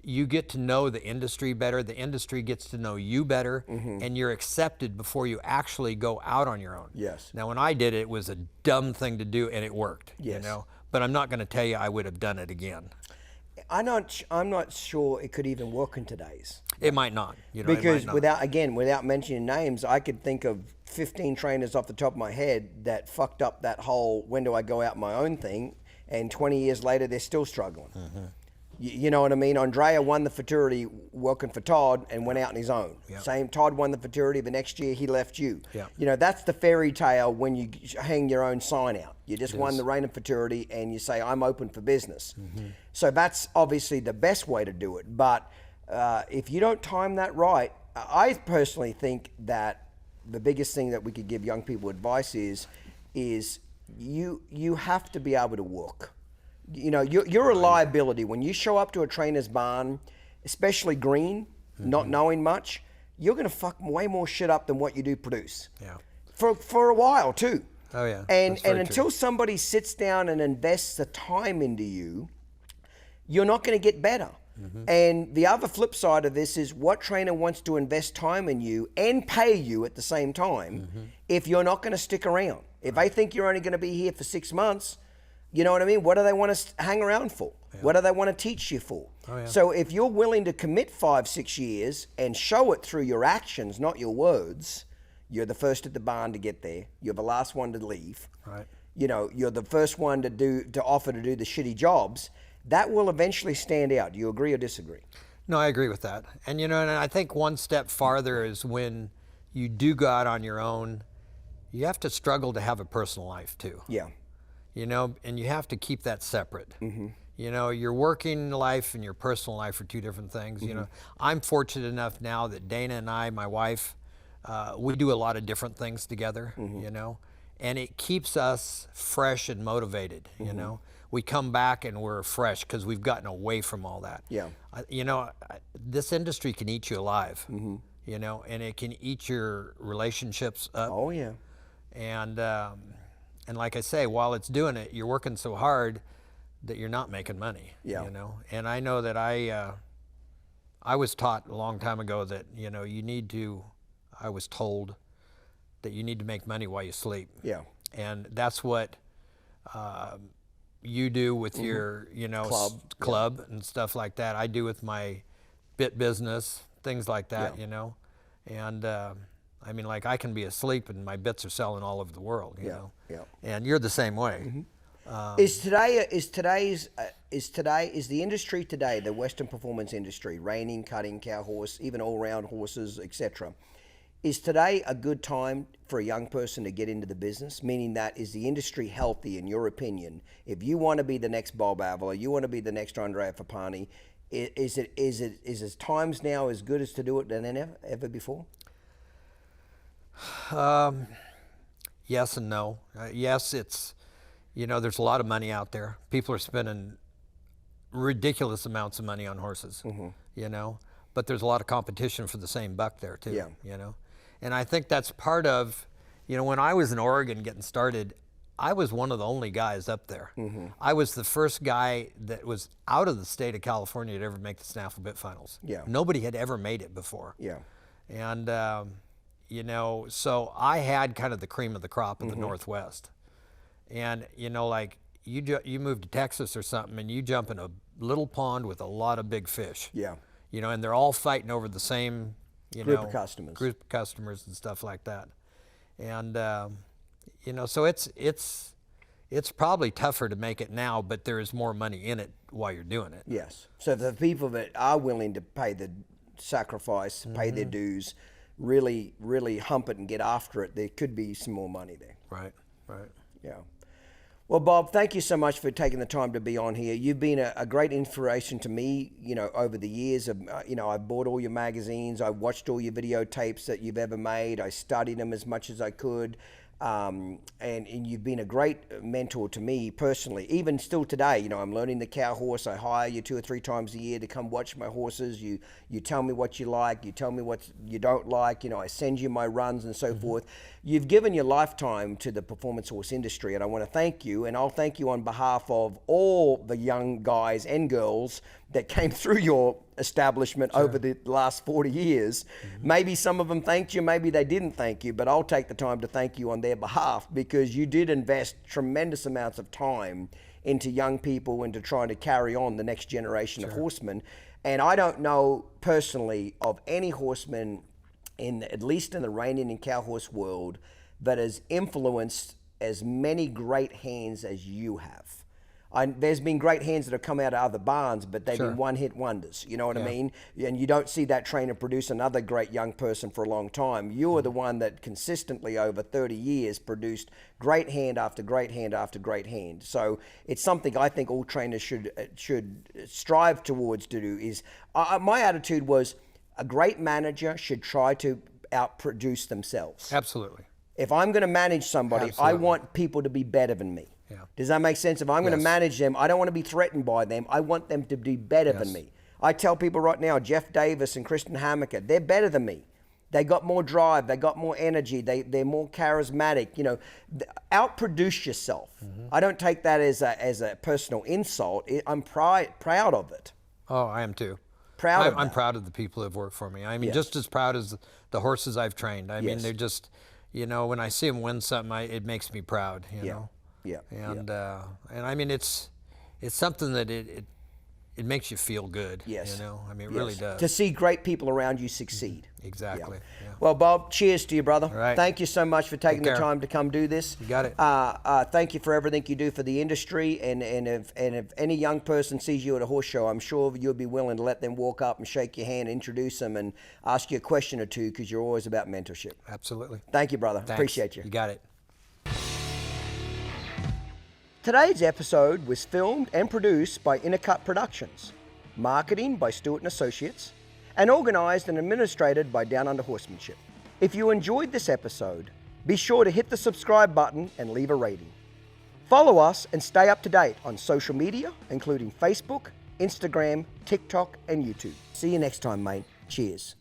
you get to know the industry better, the industry gets to know you better, and you're accepted before you actually go out on your own. Yes. Now, when I did it, it was a dumb thing to do, and it worked, but I'm not going to tell you I would have done it again. I'm not sure it could even work in today's. It might not. Because without mentioning names, I could think of 15 trainers off the top of my head that fucked up that whole when do I go out my own thing, and 20 years later they're still struggling. You know what I mean? Andrea won the futurity working for Todd and went out on his own. Yep. Same, Todd won the futurity, the next year he left you. Yep. That's the fairy tale when you hang your own sign out. You just won the reign of futurity and you say, I'm open for business. So that's obviously the best way to do it. But if you don't time that right, I personally think that the biggest thing that we could give young people advice is you have to be able to work. You're a liability. When you show up to a trainer's barn, especially green, not knowing much, you're going to fuck way more shit up than what you do produce. Yeah. For a while too. Oh yeah. And until somebody sits down and invests the time into you, you're not going to get better. And the other flip side of this is what trainer wants to invest time in you and pay you at the same time if you're not going to stick around. If they think you're only going to be here for 6 months, you know what I mean? What do they want to hang around for? Yeah. What do they want to teach you for? Oh, yeah. So if you're willing to commit 5-6 years and show it through your actions, not your words, you're the first at the barn to get there. You're the last one to leave. Right. You're the first one to offer to do the shitty jobs. That will eventually stand out. Do you agree or disagree? No, I agree with that. And and I think one step farther is when you do go out on your own you have to struggle to have a personal life too. Yeah. You know, and you have to keep that separate. You know, your working life and your personal life are two different things. You know, I'm fortunate enough now that Dana and I, my wife, we do a lot of different things together, you know, and it keeps us fresh and motivated, you know. We come back and we're fresh because we've gotten away from all that. Yeah. You know, this industry can eat you alive, you know, and it can eat your relationships up. Oh, yeah. And like I say, while it's doing it, you're working so hard that you're not making money, Yeah. you know. And I know that I was taught a long time ago that, you know, I was told that you need to make money while you sleep. Yeah. And that's what you do with your, you know, club and stuff like that. I do with my bit business, things like that, you know. And I mean, like I can be asleep and my bits are selling all over the world, you know. Yeah. And you're the same way. Is the industry today, the Western performance industry, reining, cutting, cow horse, even all-round horses, etc., is today a good time for a young person to get into the business? Meaning that, is the industry healthy, in your opinion? If you want to be the next Bob Avila, you want to be the next Andrea Fapani, is times now as good as to do it than ever before? Yes and no. Yes, it's, you know, there's a lot of money out there. People are spending ridiculous amounts of money on horses, you know, but there's a lot of competition for the same buck there too, you know. And I think that's part of, you know, when I was in Oregon getting started, I was one of the only guys up there. I was the first guy that was out of the state of California to ever make the Snaffle Bit Finals. Yeah. Nobody had ever made it before. Yeah. And, you know, so I had kind of the cream of the crop of the Northwest. And, you know, like you move to Texas or something and you jump in a little pond with a lot of big fish. Yeah. You know, and they're all fighting over the same, Group of customers. Group of customers and stuff like that. And, you know, so it's probably tougher to make it now, but there is more money in it while you're doing it. Yes. So the people that are willing to pay the sacrifice, pay their dues, really, really hump it and get after it, there could be some more money there. Right, right. Yeah. Well, Bob, thank you so much for taking the time to be on here. You've been a great inspiration to me, you know, over the years. You know, I've bought all your magazines. I watched all your videotapes that you've ever made. I studied them as much as I could. And you've been a great mentor to me personally. Even still today, you know, I'm learning the cow horse. I hire you 2 or 3 times a year to come watch my horses. You tell me what you like. You tell me what you don't like. You know, I send you my runs and so forth. You've given your lifetime to the performance horse industry, and I want to thank you. And I'll thank you on behalf of all the young guys and girls that came through your establishment over the last 40 years. Maybe some of them thanked you, maybe they didn't thank you, but I'll take the time to thank you on their behalf, because you did invest tremendous amounts of time into young people and to trying to carry on the next generation of horsemen. And I don't know personally of any horseman, at least in the reining and cow horse world, that has influenced as many great hands as you have. There's been great hands that have come out of other barns, but they've been one-hit wonders. You know what I mean? And you don't see that trainer produce another great young person for a long time. You are the one that consistently over 30 years produced great hand after great hand after great hand. So it's something I think all trainers should strive towards to do. Is my attitude was, a great manager should try to outproduce themselves. Absolutely. If I'm going to manage somebody, I want people to be better than me. Yeah. Does that make sense? If I'm going to manage them, I don't want to be threatened by them. I want them to be better than me. I tell people right now, Jeff Davis and Kristen Hammaker, they're better than me. They got more drive. They got more energy. They're more charismatic. You know, outproduce yourself. I don't take that as a personal insult. I'm proud of it. Oh, I am too. I'm proud of the people who have worked for me. I mean, just as proud as the horses I've trained. I mean, they're just, you know, when I see them win something, it makes me proud, you know. Yeah. And I mean, it's something that it makes you feel good. Yes. You know, I mean, it really does. To see great people around you succeed. Exactly. Yeah. Well, Bob, cheers to you, brother. All right. Thank you so much for taking the care. time to come do this. You got it. Thank you for everything you do for the industry. And if any young person sees you at a horse show, I'm sure you'll be willing to let them walk up and shake your hand, introduce them, and ask you a question or two, because you're always about mentorship. Absolutely. Thank you, brother. Thanks. Appreciate you. You got it. Today's episode was filmed and produced by Uncut Productions, marketing by Stewart & Associates, and organized and administrated by Down Under Horsemanship. If you enjoyed this episode, be sure to hit the subscribe button and leave a rating. Follow us and stay up to date on social media, including Facebook, Instagram, TikTok, and YouTube. See you next time, mate. Cheers.